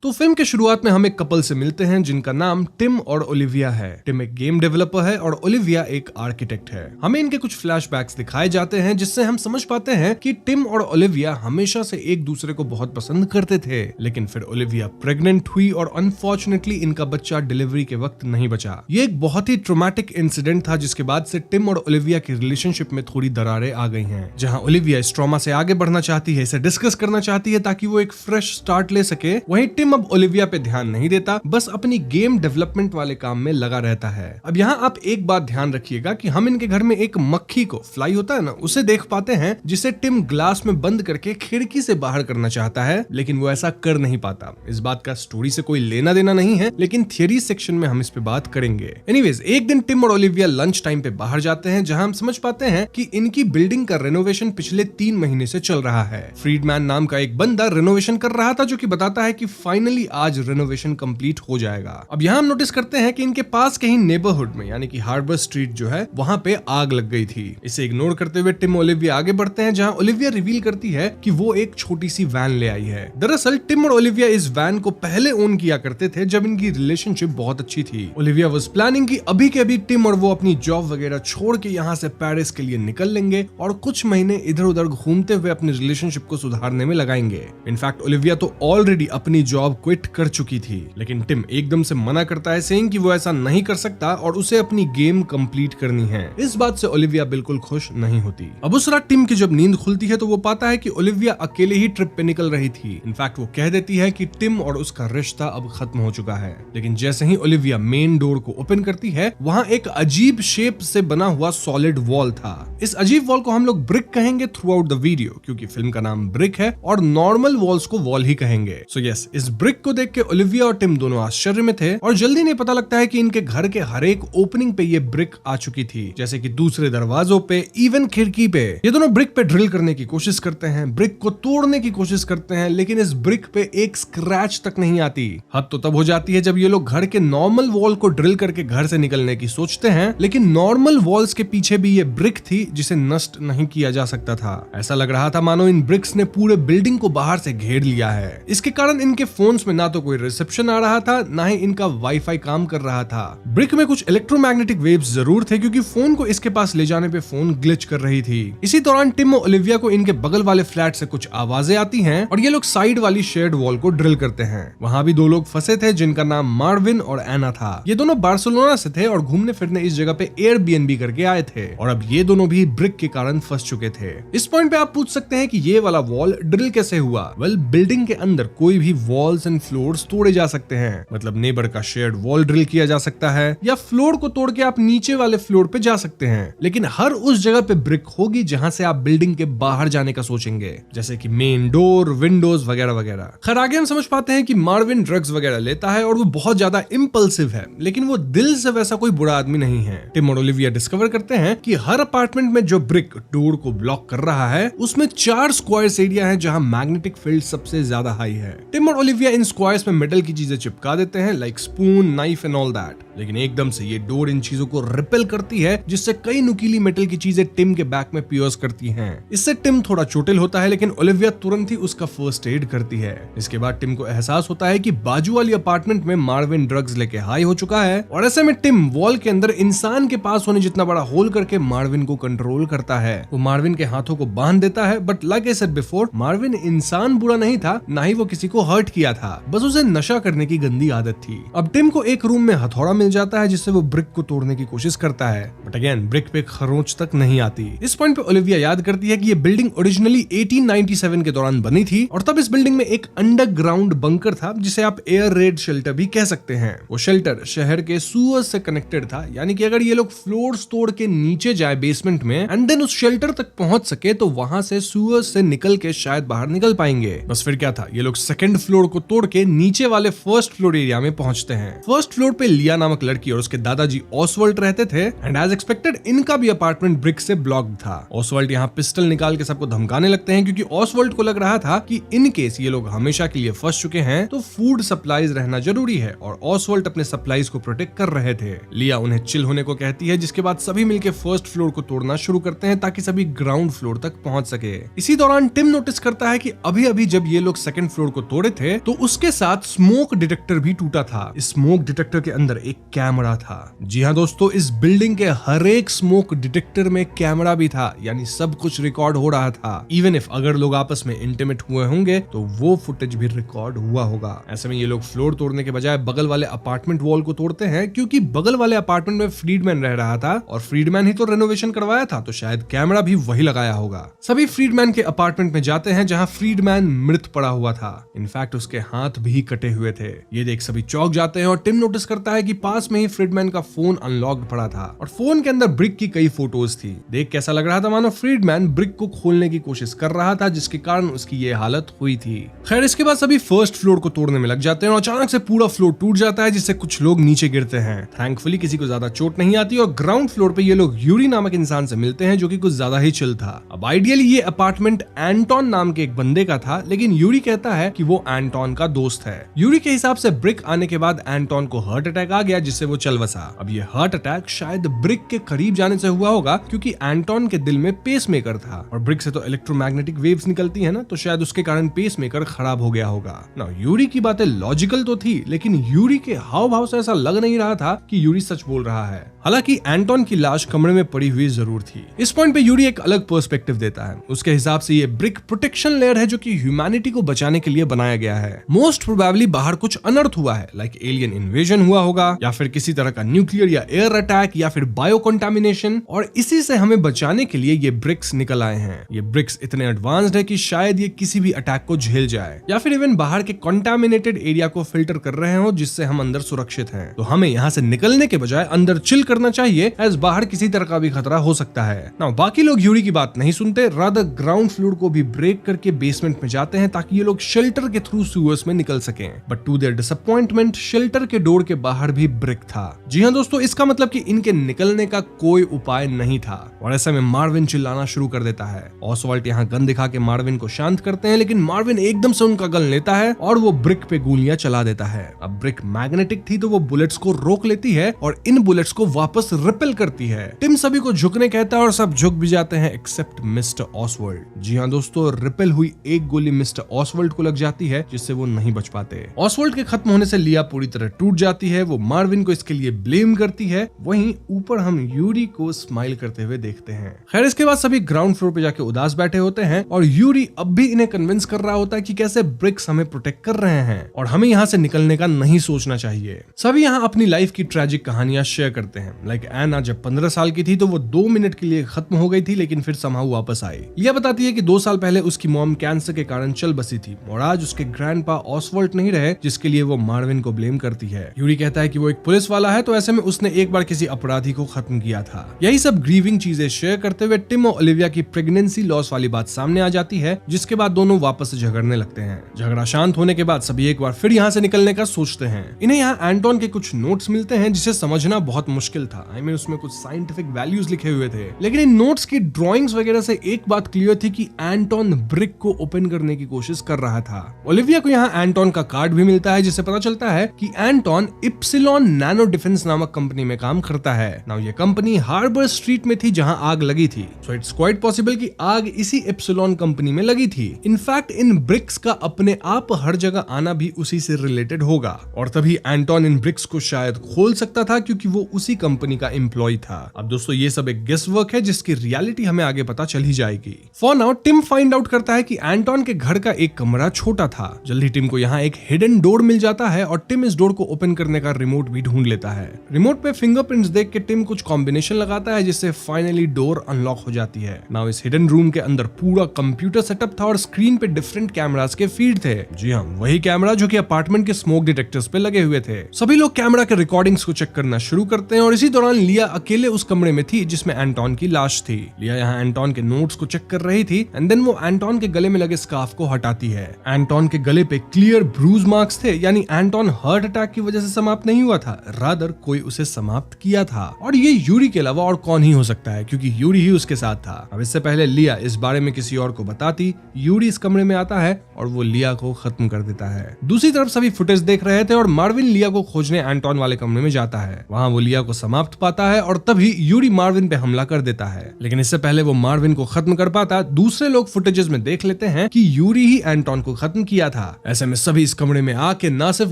तो फिल्म के शुरुआत में हम एक कपल से मिलते हैं जिनका नाम टिम और ओलिविया है। टिम एक गेम डेवलपर है और ओलिविया एक आर्किटेक्ट है। हमें इनके कुछ फ्लैशबैक्स दिखाए जाते हैं, जिससे हम समझ पाते हैं कि टिम और ओलिविया हमेशा से एक दूसरे को बहुत पसंद करते थे, लेकिन फिर ओलिविया प्रेग्नेंट हुई और अनफॉर्चुनेटली इनका बच्चा डिलीवरी के वक्त नहीं बचा। ये एक बहुत ही ट्रॉमेटिक इंसिडेंट था, जिसके बाद से टिम और ओलिविया की रिलेशनशिप में थोड़ी दरारें आ गई हैं। जहां ओलिविया इस ट्रॉमा से आगे बढ़ना चाहती है, इसे डिस्कस करना चाहती है ताकि वो एक फ्रेश स्टार्ट ले सके, वहीं टिम अब ओलिविया पे ध्यान नहीं देता, बस अपनी गेम डेवलपमेंट वाले काम में लगा रहता है। अब यहाँ आप एक बात ध्यान रखिएगा कि हम इनके घर में एक मक्खी को, फ्लाई होता है ना, उसे देख पाते हैं, जिसे टिम ग्लास में बंद करके खिड़की से बाहर करना चाहता है, लेकिन वो ऐसा कर नहीं पाता। इस बात का स्टोरी से कोई लेना देना नहीं है, लेकिन थियरी सेक्शन में हम इस पे बात करेंगे। एनीवेज, एक दिन टिम और ओलिविया लंच टाइम पे बाहर जाते हैं, जहां हम समझ पाते हैं कि इनकी बिल्डिंग का रेनोवेशन पिछले 3 महीने से चल रहा है। फ्रीडमैन नाम का एक बंदा रेनोवेशन कर रहा था, जो कि बताता है कि फाइनली आज रेनोवेशन कंप्लीट हो जाएगा। अब यहाँ हम नोटिस करते हैं कि इनके पास कहीं नेबरहुड में, यानी कि हार्बर स्ट्रीट जो है, वहां पे आग लग गई थी। इसे इग्नोर करते हुए टिम ओलिविया आगे बढ़ते हैं, जहां ओलिविया रिवील करती है कि वो एक छोटी सी वैन ले आई है। दरअसल टिम और ओलिविया इस वैन को पहले ओन किया करते थे, जब इनकी रिलेशनशिप बहुत अच्छी थी। ओलिविया वाज प्लानिंग कि अभी के अभी टिम और वो अपनी जॉब वगैरह छोड़ के यहाँ से पेरिस के लिए निकल लेंगे और कुछ महीने इधर उधर घूमते हुए अपने रिलेशनशिप को सुधारने में लगाएंगे। इनफैक्ट ओलिविया तो ऑलरेडी अपनी जॉब जॉब क्विट कर चुकी थी, लेकिन टिम एकदम से मना करता है, सेइंग कि वो ऐसा नहीं कर सकता और उसे अपनी गेम कंप्लीट करनी है। इस बात से ओलिविया बिल्कुल खुश नहीं होती। अब उस रात टिम की जब नींद खुलती है तो वो पाता है कि ओलिविया अकेले ही ट्रिप पे निकल रही थी। इनफैक्ट वो कह देती है कि टिम और उसका रिश्ता अब खत्म हो चुका है। लेकिन जैसे ही ओलिविया मेन डोर को ओपन करती है, वहां एक अजीब शेप से बना हुआ सॉलिड वॉल था। इस अजीब वॉल को हम लोग ब्रिक कहेंगे थ्रू आउट द वीडियो, क्योंकि फिल्म का नाम ब्रिक है और नॉर्मल वॉल्स को वॉल ही कहेंगे। सो यस, इस ब्रिक को देख के ओलिविया और टिम दोनों आश्चर्य में थे और जल्दी नहीं पता लगता है कि इनके घर के हर एक ओपनिंग पे ये ब्रिक आ चुकी थी, जैसे कि दूसरे दरवाजों पे, इवन खिड़की पे। ये दोनों ब्रिक पे ड्रिल करने की कोशिश करते हैं, ब्रिक को तोड़ने की कोशिश करते हैं, लेकिन इस ब्रिक पे एक स्क्रैच तक नहीं आती। हद तो तब हो जाती है जब ये लोग घर के नॉर्मल वॉल को ड्रिल करके घर से निकलने की सोचते हैं, लेकिन नॉर्मल वॉल्स के पीछे भी ये ब्रिक थी जिसे नष्ट नहीं किया जा सकता था। ऐसा लग रहा था मानो इन ब्रिक्स ने पूरे बिल्डिंग को बाहर से घेर लिया है। इसके कारण इनके फोन्स में ना तो कोई रिसेप्शन आ रहा था, ना ही इनका वाईफाई काम कर रहा था। ब्रिक में कुछ इलेक्ट्रोमैग्नेटिक वेव्स जरूर थे, क्योंकि फोन को इसके पास ले जाने पे फोन ग्लिच कर रही थी। इसी दौरान टिम और ओलिविया को इनके बगल वाले फ्लैट से कुछ आवाजें आती हैं और ये लोग साइड वाली शेड वॉल को ड्रिल करते हैं। वहां भी दो लोग फंसे थे जिनका नाम मार्विन और एना था। ये दोनों बार्सिलोना से थे और घूमने फिरने इस जगह पे एयरबीएनबी करके आए थे और अब ये दोनों भी ब्रिक के कारण फंस चुके थे। इस पॉइंट पे आप पूछ सकते हैं कि ये वाला वॉल ड्रिल कैसे हुआ? वेल, बिल्डिंग के अंदर कोई भी वॉल्स एंड फ्लोर्स तोड़े जा सकते हैं। मतलब नेबर का शेयर्ड वॉल ड्रिल किया जा सकता है या फ्लोर को तोड़ के आप नीचे वाले फ्लोर पे जा सकते हैं, लेकिन हर उस जगह पे ब्रिक होगी जहां से आप बिल्डिंग के बाहर जाने का सोचेंगे, जैसे कि मेन डोर, विंडोज वगैरह वगैरह। खैर, आगे हम समझ पाते हैं कि मार्विन ड्रग्स वगैरह लेता है और वो बहुत ज्यादा इंपल्सिव है, लेकिन वो दिल से वैसा कोई बुरा आदमी नहीं है। टिम और ओलिविया डिस्कवर करते हैं कि हर अपार्टमेंट में जो ब्रिक डोर को ब्लॉक कर रहा है उसमें 4 स्क्वायर्स एरिया है जहां मैग्नेटिक फील्ड सबसे ज्यादा हाई है। टिम और ओलिविया इन स्क्वायर्स में मेटल की चीजें चिपका देते हैं, like spoon, knife and all that, लेकिन एकदम से ये डोर इन चीजों को रिपेल करती है, जिससे कई नुकीली मेटल की चीजें टिम के बैक में पियर्स करती हैं। इससे टिम थोड़ा चोटिल होता है, लेकिन ओलिविया तुरंत ही उसका फर्स्ट एड करती है। इसके बाद टिम को एहसास होता है कि बाजू वाली अपार्टमेंट में मार्विन ड्रग्स लेके हाई हो चुका है और ऐसे में टिम वॉल के अंदर इंसान के पास होने जितना बड़ा होल करके मार्विन को कंट्रोल करता है। वो मार्विन के हाथों को बांध देता है, but like I said before, Marvin इंसान बुरा नहीं था, ना ही वो किसी को हर्ट किया था, बस उसे नशा करने की गंदी आदत थी। अब टिम को एक रूम में हथौड़ा मिल जाता है जिससे वो ब्रिक को तोड़ने की कोशिश करता है, बट अगेन ब्रिक पे खरोंच तक नहीं आती। इस पॉइंट पे ओलिविया याद करती है कि ये बिल्डिंग ओरिजिनली 1897 के दौरान बनी थी और तब इस बिल्डिंग में एक अंडरग्राउंड बंकर था जिसे आप एयर रेड शेल्टर भी कह सकते हैं। वो शेल्टर शहर के सूअर से कनेक्टेड था, यानी कि अगर ये लोग फ्लोर्स तोड़ के नीचे जाए बेसमेंट में एंड देन उस शेल्टर तक पहुंच सके तो वहां से सूअर से निकल के शायद बाहर निकल पाएंगे। बस फिर क्या था, ये लोग सेकंड फ्लोर को तोड़ के नीचे वाले फर्स्ट फ्लोर एरिया में पहुंचते हैं। फर्स्ट फ्लोर पे लिया नामक लड़की और उसके दादाजी ऑसवर्ल्ड रहते थे एंड एज एक्सपेक्टेड इनका भी अपार्टमेंट ब्रिक से ब्लॉक्ड था। ऑसवर्ल्ड यहाँ पिस्टल निकाल के सबको धमकाने लगते हैं, क्योंकि ऑसवर्ल्ड को लग रहा था कि इन केस ये लोग हमेशा के लिए फंस चुके हैं तो फूड सप्लाईज रहना जरूरी है और ऑसवर्ल्ड अपने सप्लाईज को प्रोटेक्ट कर रहे थे। लिया उन्हें चिल होने को कहती है, जिसके बाद सभी मिलकर फर्स्ट फ्लोर को तोड़ना शुरू करते हैं ताकि सभी ग्राउंड फ्लोर तक पहुंच सके। इसी दौरान टिम नोटिस करता है कि अभी अभी जब ये लोग सेकंड फ्लोर को तोड़े थे तो उसके साथ स्मोक डिटेक्टर भी टूटा था। इस स्मोक डिटेक्टर के अंदर एक कैमरा था। जी हाँ दोस्तों, इस बिल्डिंग के हर एक स्मोक डिटेक्टर में कैमरा भी था, यानी सब कुछ रिकॉर्ड हो रहा था। इवन इफ अगर लोग आपस में इंटीमेट हुए होंगे तो वो फुटेज भी रिकॉर्ड हुआ होगा। ऐसे में ये लोग फ्लोर तोड़ने के बजाय बगल वाले अपार्टमेंट वॉल को तोड़ते हैं, क्योंकि बगल वाले अपार्टमेंट में फ्रीडमैन रह रहा था और फ्रीडमैन ही तो रेनोवेशन करवाया था, तो शायद कैमरा भी वही लगाया होगा। सभी फ्रीडमैन के अपार्टमेंट में जाते हैं जहां फ्रीडमैन मृत पड़ा हुआ था। इनफैक्ट उसके हाथ भी कटे हुए थे। ये देख सभी चौंक जाते हैं और टिम नोटिस करता है कि पास में ही फ्रीडमैन का फोन अनलॉक्ड पड़ा था और फोन के अंदर ब्रिक की कई फोटोज थी। देख कैसा लग रहा था मानो फ्रीडमैन ब्रिक को खोलने की कोशिश कर रहा था, जिसके कारण उसकी ये हालत हुई थी। खैर, इसके बाद सभी फर्स्ट फ्लोर को तोड़ने में लग जाते हैं और अचानक से पूरा फ्लोर टूट जाता है, जिससे कुछ लोग नीचे गिरते हैं। थैंकफुली किसी को ज्यादा चोट नहीं आती और ग्राउंड फ्लोर पे ये लोग यूरी नामक इंसान से मिलते हैं जो कि कुछ ज्यादा ही चिल था। अब आइडियली ये अपार्टमेंट एंटोन नाम के एक बंदे का था, लेकिन यूरी कहता है कि वो एंटोन का दोस्त है। यूरी के हिसाब से ब्रिक आने के बाद एंटोन को हार्ट अटैक आ गया, जिससे वो चल बसा। अब ये हार्ट अटैक शायद ब्रिक के करीब जाने से हुआ होगा, क्योंकि एंटोन के दिल में पेसमेकर था और ब्रिक से तो इलेक्ट्रोमैग्नेटिक वेव्स निकलती है ना, तो शायद उसके कारण पेसमेकर खराब हो गया होगा। ना यूरी की बातें लॉजिकल तो थी, लेकिन यूरी के हाव भाव से ऐसा लग नहीं रहा था कि यूरी सच बोल रहा है। हालांकि एंटोन की लाश कमरे में पड़ी हुई जरूर थी। इस पॉइंट पे यूरी एक अलग पर्सपेक्टिव देता है। उसके हिसाब से ये ब्रिक प्रोटेक्शन लेयर है जो कि ह्यूमैनिटी को बचाने के लिए बनाया गया है। मोस्ट प्रोबेबली बाहर कुछ अनर्थ हुआ है, लाइक एलियन इन्वेजन हुआ होगा, या फिर किसी तरह का न्यूक्लियर या एयर अटैक, या फिर बायो कंटामिनेशन, और इसी से हमें बचाने के लिए ये ब्रिक्स निकल आए हैं। ये ब्रिक्स इतने एडवांस्ड है कि शायद ये किसी भी अटैक को झेल जाए, या फिर इवन बाहर के कंटामिनेटेड एरिया को फिल्टर कर रहे हो, जिससे हम अंदर सुरक्षित हैं। तो हमें यहाँ से निकलने के बजाय अंदर चिल करना चाहिए, एज बाहर किसी तरह का भी खतरा हो सकता है। नाउ बाकी लोग यूरी की बात नहीं सुनते, रादर ग्राउंड फ्लोर को भी ब्रेक करके बेसमेंट में जाते हैं ताकि ये लोग शेल्टर के थ्रू सीवर्स में निकल सकें। But to their disappointment shelter के डोर के बाहर भी ब्रिक था। जी हाँ दोस्तों, इसका मतलब कि इनके निकलने का कोई उपाय नहीं था। और ऐसे में मार्विन चिल्लाना शुरू कर देता है। ऑसवाल्ट यहाँ गन दिखा के मार्विन को शांत करते हैं, लेकिन मार्विन एकदम से उनका गन लेता है और वो ब्रिक पे गोलियां चला देता है। अब ब्रिक मैग्नेटिक थी तो वो बुलेट्स को रोक लेती है और इन बुलेट्स को वापस रिपेल करती है। टिम सभी को झुकने कहता है और सब झुक भी जाते हैं एक्सेप्ट मिस्टर ऑसवाल्ड। जी हाँ दोस्तों, रिपेल हुई एक गोली मिस्टर ऑसवाल्ड को लग जाती है, जिससे वो नहीं बच पाते। ऑसवाल्ड के खत्म होने से लिया पूरी तरह टूट जाती है। वो मार्विन को इसके लिए ब्लेम करती है। वहीं ऊपर हम यूरी को स्माइल करते हुए देखते हैं। खैर इसके बाद सभी ग्राउंड फ्लोर पे जाके उदास बैठे होते हैं और यूरी अब भी इन्हें कन्विंस कर रहा होता है कि कैसे ब्रिक्स हमें प्रोटेक्ट कर रहे हैं और हमें यहाँ से निकलने का नहीं सोचना चाहिए। सभी यहाँ अपनी लाइफ की ट्रेजिक कहानियां शेयर करते हैं। लाइक एना जब 15 साल की थी तो वो 2 मिनट के लिए खत्म हो गई थी, लेकिन फिर समहाउ वापस आई। लिया बताती है कि 2 साल पहले उसकी मॉम कैंसर के कारण चल बसी थी और आज उसके ग्रैंडपा ऑसवाल्ड नहीं रहे, जिसके लिए वो मार्विन को ब्लेम करती है। यूरी कहता है कि वो एक पुलिस वाला है, तो ऐसे में उसने एक बार किसी अपराधी को खत्म किया था। यही सब ग्रीविंग चीजें शेयर करते हुए टिम और ओलिविया की प्रेगनेंसी लॉस वाली बात सामने आ जाती है, जिसके बाद दोनों वापस से झगड़ने लगते हैं। झगड़ा शांत होने के बाद सभी एक बार फिर यहाँ से निकलने का सोचते हैं। इन्हें यहाँ एंटोन के कुछ नोट्स मिलते हैं जिसे समझना बहुत मुश्किल था। आई मीन उसमें कुछ साइंटिफिक वैल्यूज लिखे हुए थे, लेकिन इन नोट्स की ड्राइंग्स वगैरह से एक बात क्लियर थी कि एंटोन ब्रिक को ओपन करने की कोशिश कर रहा था। ओलिविया को यहाँ एंटोन का कार्ड भी मिलता है, जिससे पता चलता है कि एंटोन इप्सिलॉन नैनो डिफेंस नामक कंपनी में काम करता है। नाउ ये कंपनी हार्बर स्ट्रीट में थी जहां आग लगी थी, सो इट्स क्वाइट पॉसिबल कि आग इसी इप्सिलॉन कंपनी में लगी थी। इनफैक्ट इन ब्रिक्स का अपने आप हर जगह आना भी उसी से रिलेटेड होगा और तभी एंटोन इन ब्रिक्स को शायद खोल सकता था, क्योंकि वो उसी कंपनी का एम्प्लॉय था। अब दोस्तों ये सब एक गेस वर्क है जिसकी रियलिटी हमें आगे पता चल ही जाएगी। For now Tim find out करता है कि एंटोन के घर का एक कमरा छोटा था। जल्दी टिम को यहाँ एक हिडन डोर मिल जाता है और टिम इस डोर को ओपन करने का रिमोट भी ढूंढ लेता है। रिमोट पे फिंगरप्रिंट्स देख के टिम कुछ कॉम्बिनेशन लगाता है, जिससे फाइनली डोर अनलॉक हो जाती है। नाउ इस हिडन रूम के अंदर पूरा कंप्यूटर सेटअप था और स्क्रीन पे डिफरेंट कैमरास के फीड थे। जी हाँ, वही कैमरा जो कि अपार्टमेंट के स्मोक डिटेक्टर्स पे लगे हुए थे। सभी लोग कैमरा के रिकॉर्डिंग्स को चेक करना शुरू करते हैं और इसी दौरान लिया अकेले उस कमरे में थी जिसमें एंटोन की लाश थी। लिया यहाँ एंटोन के नोट्स को चेक कर रही थी एंड देन वो एंटोन के गले में लगे स्कार्फ को हटाती है। एंटोन के गले पे क्लियर ब्रूज मार्क्स थे, यानी एंटोन हार्ट अटैक की वजह से समाप्त नहीं हुआ था, रादर कोई उसे समाप्त किया था। और ये यूरी के अलावा और कौन ही हो सकता है, क्योंकि यूरी ही उसके साथ था। अब इससे पहले लिया इस बारे में किसी और को बताती, यूरी इस कमरे में आता है और वो लिया को खत्म कर देता है। दूसरी तरफ सभी फुटेज देख रहे थे और मार्विन लिया को खोजने एंटोन वाले कमरे में जाता है। वहां वो लिया को समाप्त पाता है और तभी यूरी मार्विन पे हमला कर देता है। लेकिन इससे पहले वो मार्विन को खत्म कर पाता, दूसरे लोग फुटेजेस में देख लेते हैं कि यूरी ही एंटोन को खत्म किया था। ऐसे में सभी इस कमरे में आके न सिर्फ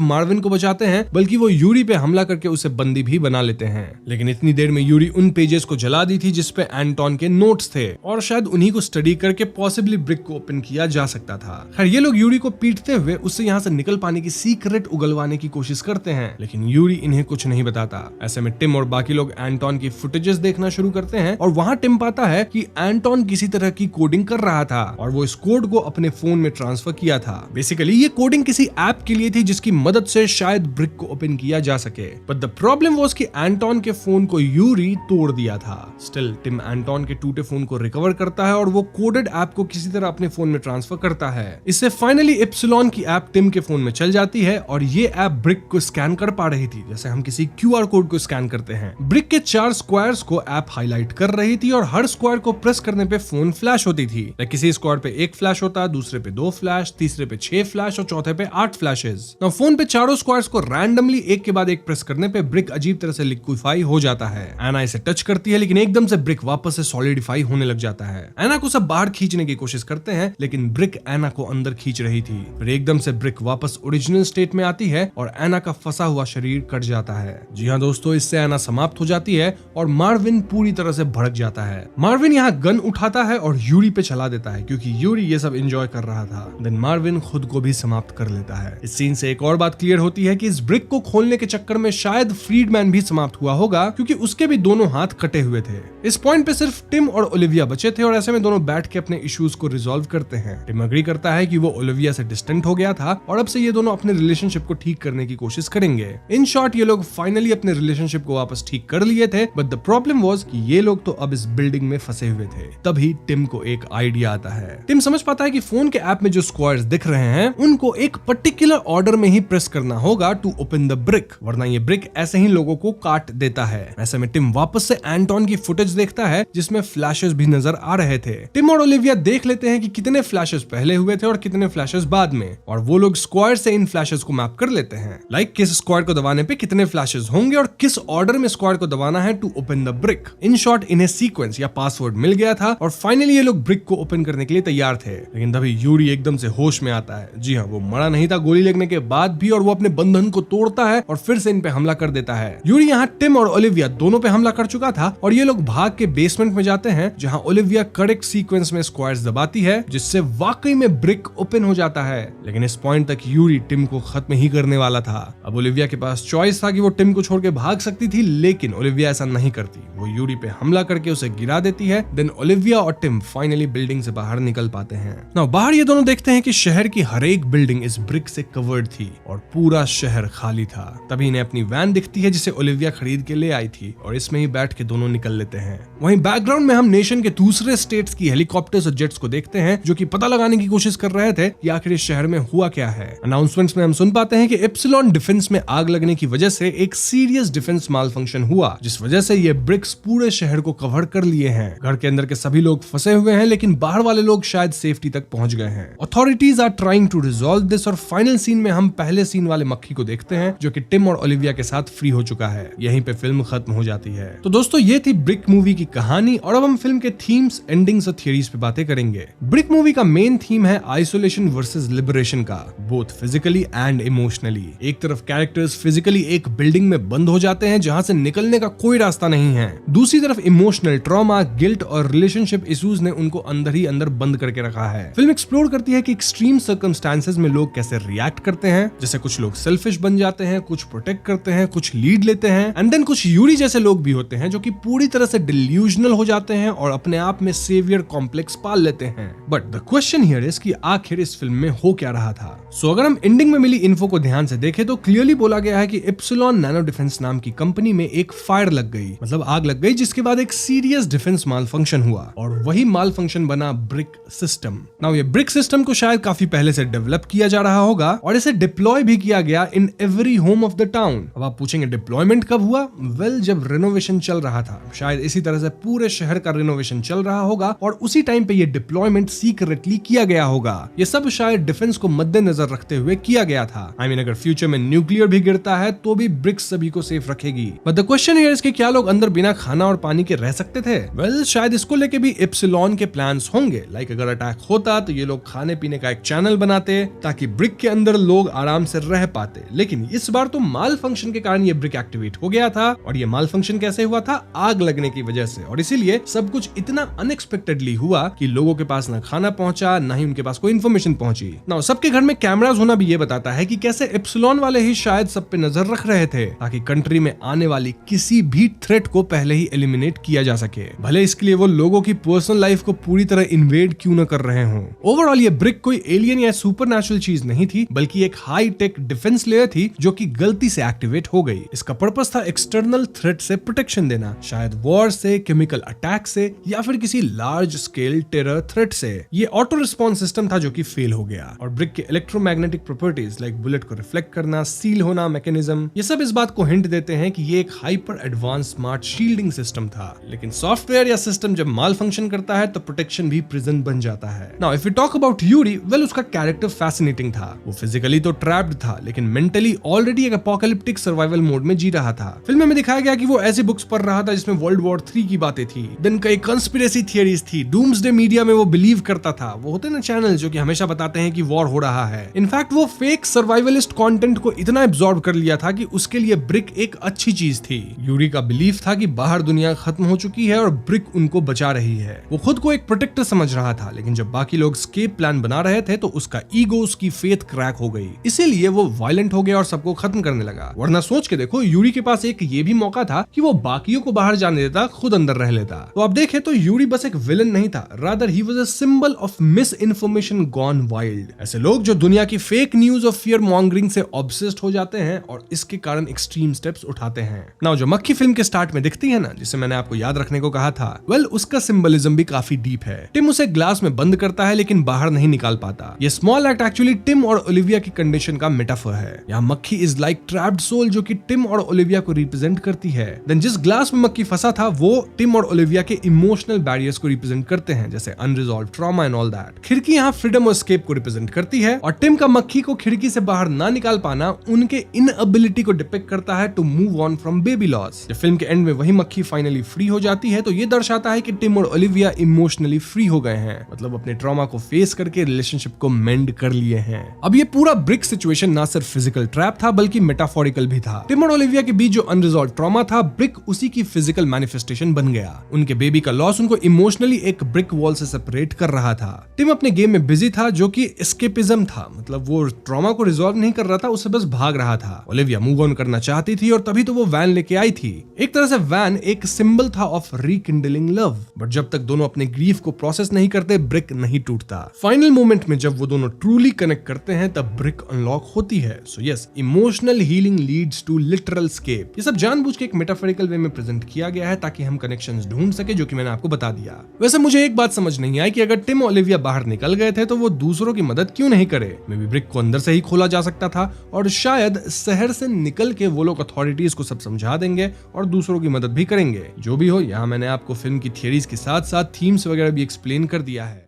मार्विन को बचाते हैं, बल्कि वो यूरी पे हमला करके उसे बंदी भी बना लेते हैं। लेकिन इतनी देर में यूरी उन पेजेस को जला दी थी जिसपे एंटोन के नोट्स थे और शायद उन्हीं को स्टडी करके पॉसिबली ब्रिक को ओपन किया जा सकता था। खैर ये लोग यूरी को पीटते हुए उससे यहाँ से निकल पाने की सीक्रेट उगलवाने की कोशिश करते हैं, लेकिन यूरी इन्हें कुछ नहीं बताता। ऐसे में टिम और बाकी लोग एंटोन की फुटेजेस देखना शुरू करते हैं और वहां टिम पाता है कि एंटोन किसी तरह की कोडिंग कर रहा था और वो इस कोड को अपने फोन में ट्रांसफर किया था। बेसिकली ये कोडिंग किसी ऐप के लिए थी जिसकी मदद से शायद ब्रिक को ओपन किया जा सके। बट द प्रॉब्लम वाज कि एंटोन के फोन को यूरी तोड़ दिया था। स्टिल टिम एंटोन के टूटे फोन को रिकवर करता है और वो कोडेड ऐप को किसी तरह अपने फोन में ट्रांसफर करता है। इससे फाइनली इप्सिलॉन की ऐप टिम के फोन में चल जाती है और ये ऐप ब्रिक को स्कैन कर पा रही थी, जैसे हम किसी क्यूआर कोड को स्कैन करते हैं। ब्रिक के 4 स्क्वायर्स को ऐप हाईलाइट कर रही थी और हर स्क्वायर को प्रेस करने पे फोन फ्लैश होती थी। किसी स्क्वायर पे 1 फ्लैश होता, दूसरे पे 2 फ्लैश, तीसरे पे 6 फ्लैश और चौथे पे 8 फ्लैशेस। फोन पे चारों स्क्वायर्स को रैंडमली एक के बाद एक ब्रेक प्रेस करने पे ब्रिक अजीब तरह से लिक्विफाई हो जाता है। एना इसे टच करती है लेकिन एकदम से ब्रिक वापस से सॉलिडिफाई होने लग जाता है। एना को सब बाहर खींचने की कोशिश करते हैं लेकिन ब्रिक एना को अंदर खींच रही थी। फिर एकदम से ब्रिक वापस ओरिजिनल स्टेट में आती है और एना का फंसा हुआ शरीर कट जाता है। जी हाँ दोस्तों, इससे एना समाप्त हो जाती है और मार्विन पूरी तरह से भड़क जाता है। मार्विन यहाँ गन उठाता है और यूरी पे चला देता है क्योंकि यूरी ये सब एंजॉय कर रहा था। देन मार्विन खुद को भी समाप्त कर लेता है। इस सीन से एक और बात क्लियर होती है कि इस ब्रिक को खोलने के चक्कर में शायद फ्रीडमैन भी समाप्त हुआ होगा क्योंकि उसके भी दोनों हाथ कटे हुए थे। इस पॉइंट पे सिर्फ टिम और ओलिविया बचे थे और ऐसे में दोनों बैठ के अपने इश्यूज को रिजॉल्व करते हैं। टिम अग्री करता है कि वो ओलिविया से डिस्टेंट हो गया था और अब से ये दोनों अपने रिलेशनशिप को ठीक करने की कोशिश करेंगे। इन शॉर्ट ये लोग फाइनली अपने रिलेशनशिप को वापस ठीक कर लिए थे, बट द प्रॉब्लम वाज कि ये लोग तो अब इस बिल्डिंग में फंसे हुए थे। तभी टिम को एक आइडिया आता है। टिम समझ पाता है कि फोन के ऐप में जो स्क्वायर्स दिख रहे हैं उनको एक पर्टिकुलर ऑर्डर में ही प्रेस करना होगा टू ओपन द ब्रिक, वरना ये ब्रिक ऐसे ही लोगों को काट देता है। ऐसे में टिम वापस से एंटोन की फुटेज देखता है जिसमें फ्लैशेस भी नजर आ रहे थे। टिम और ओलिविया देख लेते हैं कि कितने फ्लैशेस पहले हुए थे और कितने फ्लैशेस बाद में, और वो लोग स्क्वायर से इन फ्लैशेस को मैप कर लेते हैं। लाइक किस स्क्वायर को दबाने पे कितने फ्लैशेस होंगे और किस ऑर्डर में स्क्वायर को दबाना है to open the brick. In short इन्हें सीक्वेंस या पासवर्ड मिल गया था और फाइनली ये लोग ब्रिक को ओपन करने के लिए तैयार थे। लेकिन तभी यूरी एकदम से होश में आता है। जी हाँ, वो मरा नहीं था गोली लगने के बाद भी, और वो अपने बंधन को तोड़ता है और फिर से इन पे हमला कर देता है। यूरी यहाँ टिम और ओलिविया दोनों पे हमला कर चुका था और ये लोग भाग के बेसमेंट में जाते हैं जहाँ ओलिविया करेक्ट सीक्वेंस में स्क्वायर्स दबाती है जिससे वाकई में ब्रिक ओपन हो जाता है। लेकिन इस पॉइंट तक यूरी टिम को खत्म ही करने वाला था। अब ओलिविया के पास चॉइस था कि वो टिम को छोड़ के भाग सकती थी, लेकिन ओलिविया ऐसा नहीं करती। वो यूरी पे हमला करके उसे गिरा देती है। देन ओलिविया और टिम फाइनली बिल्डिंग से बाहर निकल पाते हैं। नाउ बाहर ये दोनों देखते हैं कि शहर की हर एक बिल्डिंग इस ब्रिक से कवर्ड थी और पूरा शहर खाली था। तभी इन्हें अपनी वैन दिखती है जिसे ओलिविया खरीद के ले आई थी और इसमें ही बैठ के दोनों निकल लेते हैं। वहीं बैकग्राउंड में हम नेशन के दूसरे स्टेट्स की हेलीकॉप्टर्स और जेट्स को देखते हैं जो कि पता लगाने की कोशिश कर रहे थे कि आखिर इस शहर में हुआ क्या है। अनाउंसमेंट्स में हम सुन पाते हैं कि एप्सिलॉन डिफेंस में आग लगने की वजह से एक सीरियस डिफेंस माल फंक्शन हुआ, जिस वजह से ये ब्रिक्स पूरे शहर को कवर कर लिए हैं। घर के अंदर के सभी लोग फंसे हुए हैं लेकिन बाहर वाले लोग शायद सेफ्टी तक पहुंच गए हैं। Authorities are trying to resolve this, और फाइनल सीन में हम पहले सीन वाले मक्खी को देखते हैं जो कि टिम और ओलिविया के साथ फ्री हो चुका है। यहीं पे फिल्म खत्म हो जाती है। तो दोस्तों ये थी ब्रिक मूवी की कहानी, और अब हम फिल्म के थीम्स, एंडिंग्स और थियरीज पे बातें करेंगे। ब्रिक मूवी का मेन थीम है आइसोलेशन वर्सेस लिबरेशन का, बोथ फिजिकली एंड इमोशनली। एक तरफ कैरेक्टर्स फिजिकली एक बिल्डिंग में बंद हो जाते हैं जहां से निकलने का कोई रास्ता नहीं है, दूसरी तरफ इमोशनल ट्रॉमा, गिल्ट और रिलेशनशिप इश्यूज ने उनको अंदर ही अंदर बंद करके रखा है। फिल्म एक्सप्लोर करती है कि एक्सट्रीम सर्कमस्टांसेस में लोग कैसे रिएक्ट करते हैं, जैसे कुछ लोग सेल्फिश बन जाते हैं, कुछ प्रोटेक्ट करते हैं, कुछ लीड लेते हैं, एंड देन कुछ यूरी जैसे लोग भी होते हैं जो कि पूरी तरह से डिल्यूजनल हो जाते हैं और अपने आप में सेवियर कॉम्प्लेक्स पाल लेते हैं। But the question here is कि आखिर इस फिल्म में हो क्या रहा था। सो अगर हम एंडिंग में मिली इन्फो को ध्यान से देखें तो क्लियरली बोला गया है कि एप्सिलॉन नैनो डिफेंस नाम की कंपनी में एक फायर लग गई, मतलब आग लग गई, जिसके बाद एक सीरियस डिफेंस माल फंक्शन हुआ और वही माल फंक्शन बना ब्रिक सिस्टम। नाउ ये ब्रिक सिस्टम को शायद काफी पहले से डेवलप किया जा रहा होगा और इसे डिप्लॉय भी किया गया in every home of the town. अब आप पूछेंगे डिप्लॉयमेंट कब हुआ? वेल, जब रिनोवेशन चल रहा था। शायद इसी तरह से पूरे शहर का रिनोवेशन चल रहा होगा और उसी टाइम पे ये डिप्लॉयमेंट सीक्रेटली किया गया होगा। ये सब शायद डिफेंस को मद्देनजर रखते हुए किया गया था। I mean, अगर फ्यूचर में न्यूक्लियर भी गिरता है तो भी ब्रिक्स सभी को सेफ रखेगी। But the question here is कि क्या लोग अंदर बिना खाना और पानी के रह सकते थे? वेल, शायद इसको लेके भी एप्सिलॉन के प्लान्स होंगे। लाइक अगर अटैक होता तो ये लोग खाने पीने का एक चैनल बनाते ताकि ब्रिक के अंदर लोग आराम से रह पाते। लेकिन इस बार तो माल फंक्शन के कारण ये ब्रिक एक्टिवेट हो गया था, और ये माल फंक्शन कैसे हुआ था? आग लगने की वजह से, और इसीलिए सब कुछ इतना अनएक्सपेक्टेडली हुआ कि लोगों के पास ना खाना पहुंचा ना ही उनके पास कोई इन्फॉर्मेशन पहुंची। नाउ सबके घर में कैमरास होना भी ये बताता है कि कैसे एप्सिलॉन वाले ही शायद सब पे नजर रख रहे थे ताकि कंट्री में आने वाली किसी भी थ्रेट को पहले ही एलिमिनेट किया जा सके, भले इसके लिए वो लोगों की पर्सनल लाइफ को पूरी तरह इन्वेड क्यों न कर रहे हों। ओवरऑल ये ब्रिक कोई एलियन या सुपरनैचुरल चीज नहीं थी, बल्कि एक हाई टेक डिफेंस लेयर थी जो कि गलती से एक्टिवेट हो गई। इसका पर्पस था एक्सटर्नल थ्रेट से प्रोटेक्शन देना, शायद वॉर से, केमिकल अटैक से, या फिर किसी लार्ज स्केल टेरर थ्रेट से। ये ऑटो रिस्पॉन्स सिस्टम था जो कि फेल हो गया, और ब्रिक के इलेक्ट्रोमैग्नेटिक प्रॉपर्टीज लाइक बुलेट को रिफ्लेक्ट करना, सील होना, मैकेनिज्म, ये सब इस बात को हिंट देते हैं कि ये एक hyper advance smart shielding system था। लेकिन सॉफ्टवेयर या सिस्टम जब माल फंक्शन करता है तो प्रोटेक्शन भी प्रिजन बन जाता है। Now if we talk about Yuri, well उसका कैरेक्टर फैसिनेटिंग था। वो फिजिकली तो ट्रैप्ड था लेकिन मेंटली ऑलरेडी एक अपोकैलिप्टिक सर्वाइवल मोड में जी रहा था। फिल्म में दिखाया गया कि वो ऐसी बुक्स पढ़ रहा था जिसमें वर्ल्ड वॉर 3 की बातें थी, देन कई कंस्पिरेसी थियरीज थी, डूम्सडे मीडिया में वो बिलीव करता था। वो होते ना चैनल जो कि हमेशा बताते हैं कि वॉर हो रहा है। इनफैक्ट वो फेक सर्वाइवलिस्ट कंटेंट को इतना एब्जॉर्ब कर लिया था कि उसके लिए ब्रिक एक अच्छी चीज थी। यूरी का बिलीफ था कि बाहर दुनिया खत्म हो चुकी है और ब्रिक उनको बचा रही है। वो खुद को एक प्रोटेक्टर समझ रहा था, लेकिन जब बाकी लोग एस्केप प्लान बना रहे थे तो उसका ईगो, उसकी फेथ क्रैक हो गई। इसीलिए वो वायलेंट हो गया और सबको खत्म करने लगा। वरना सोच के देखो, यूरी के पास एक ये भी मौका था कि वो बाकियों को बाहर जाने देता, खुद अंदर रह लेता। तो आप देखें तो यूरी बस एक विलन नहीं था, rather he was a symbol of miss information gone wild. ऐसे लोग जो दुनिया की फेक न्यूज और फियर मॉन्गरिंग से ऑब्सेस्ड हो जाते हैं और इसके कारण एक्सट्रीम स्टेप्स उठाते हैं। नाउ जो मक्खी फिल्म के स्टार्ट में दिखती है ना, जिसे मैंने आपको याद रखने को कहा था, वेल उसका सिंबलिज्म भी काफी डीप है। टिम उसे ग्लास में बंद करता है लेकिन बाहर नहीं निकाल पाता। ये स्मॉल एक्ट एक्चुअली टिम और ओलिविया की कंडीशन का मेटाफर है। यहाँ मक्खी इज लाइक ट्रैप्ड सोल जो कि टिम और ओलिविया को रिप्रेजेंट करती है। देन जिस ग्लास में मक्खी फंसा था वो टिम और ओलिविया के इमोशनल बैरियर्स को रिप्रेजेंट करते हैं, जैसे unresolved trauma and all that. खिड़की यहाँ फ्रीडम और एस्केप को रिप्रेजेंट करती है और टिम का मक्खी को खिड़की से बाहर ना निकाल पाना उनके इनएबिलिटी को डिपिक्ट करता है to move on from baby loss. जब फिल्म के एंड में वही मक्खी फाइनली फ्री हो जाती है तो ये दर्शाता है कि टिम और ओलिविया इमोशनली फ्री हो गए हैं, मतलब अपने ट्रॉमा को फेस करके रिलेशनशिप को मेंड कर लिए हैं। अब ये पूरा ब्रिक सिचुएशन ना सिर्फ फिजिकल ट्रैप था बल्कि मेटाफोरिकल भी था। टिम और ओलिविया के बीच जो अनरिजॉल्व ट्रॉमा था, ब्रिक उसी की फिजिकल मैनिफेस्टेशन बन गया। उनके बेबी का लॉस उनको इमोशनली एक ब्रिक वॉल से सेपरेट कर रहा था। टिम अपने गेम में बिजी था जो कि एस्केपिज्म था, मतलब वो ट्रॉमा को रिजॉल्व नहीं कर रहा था, उससे बस भाग रहा था। ओलिविया मूव ऑन करना चाहती थी और तभी तो वो वैन लेके आई थी। एक तरह से वैन एक सिंबल था ऑफ रीकिंडलिंग लव, बट जब तक दोनों अपने ग्रीफ को प्रोसेस नहीं करते ब्रिक नहीं टूटता। फाइनल मोमेंट में जब वो दोनों ट्रूली कनेक्ट करते हैं तब ब्रिक अनलॉक होती है। So yes, emotional healing leads to literal escape. ये सब जानबूझ के एक मेटाफोरिकल वे में प्रेजेंट किया गया है ताकि हम कनेक्शंस ढूंढ सके, जो कि मैंने आपको बता दिया। वैसे मुझे एक बात समझ नहीं आई कि अगर टिम और ओलिविया बाहर निकल गए थे तो वो दूसरों की मदद क्यों नहीं करे। मे बी ब्रिक को अंदर से ही खोला जा सकता था और शायद शहर से निकल के वो लोग अथॉरिटीज को सब समझा देंगे और दूसरों की मदद भी करेंगे। जो भी हो, यहाँ मैंने आपको फिल्म की थियरीज के साथ साथ थीम्स वगैरह भी एक्सप्लेन कर दिया है।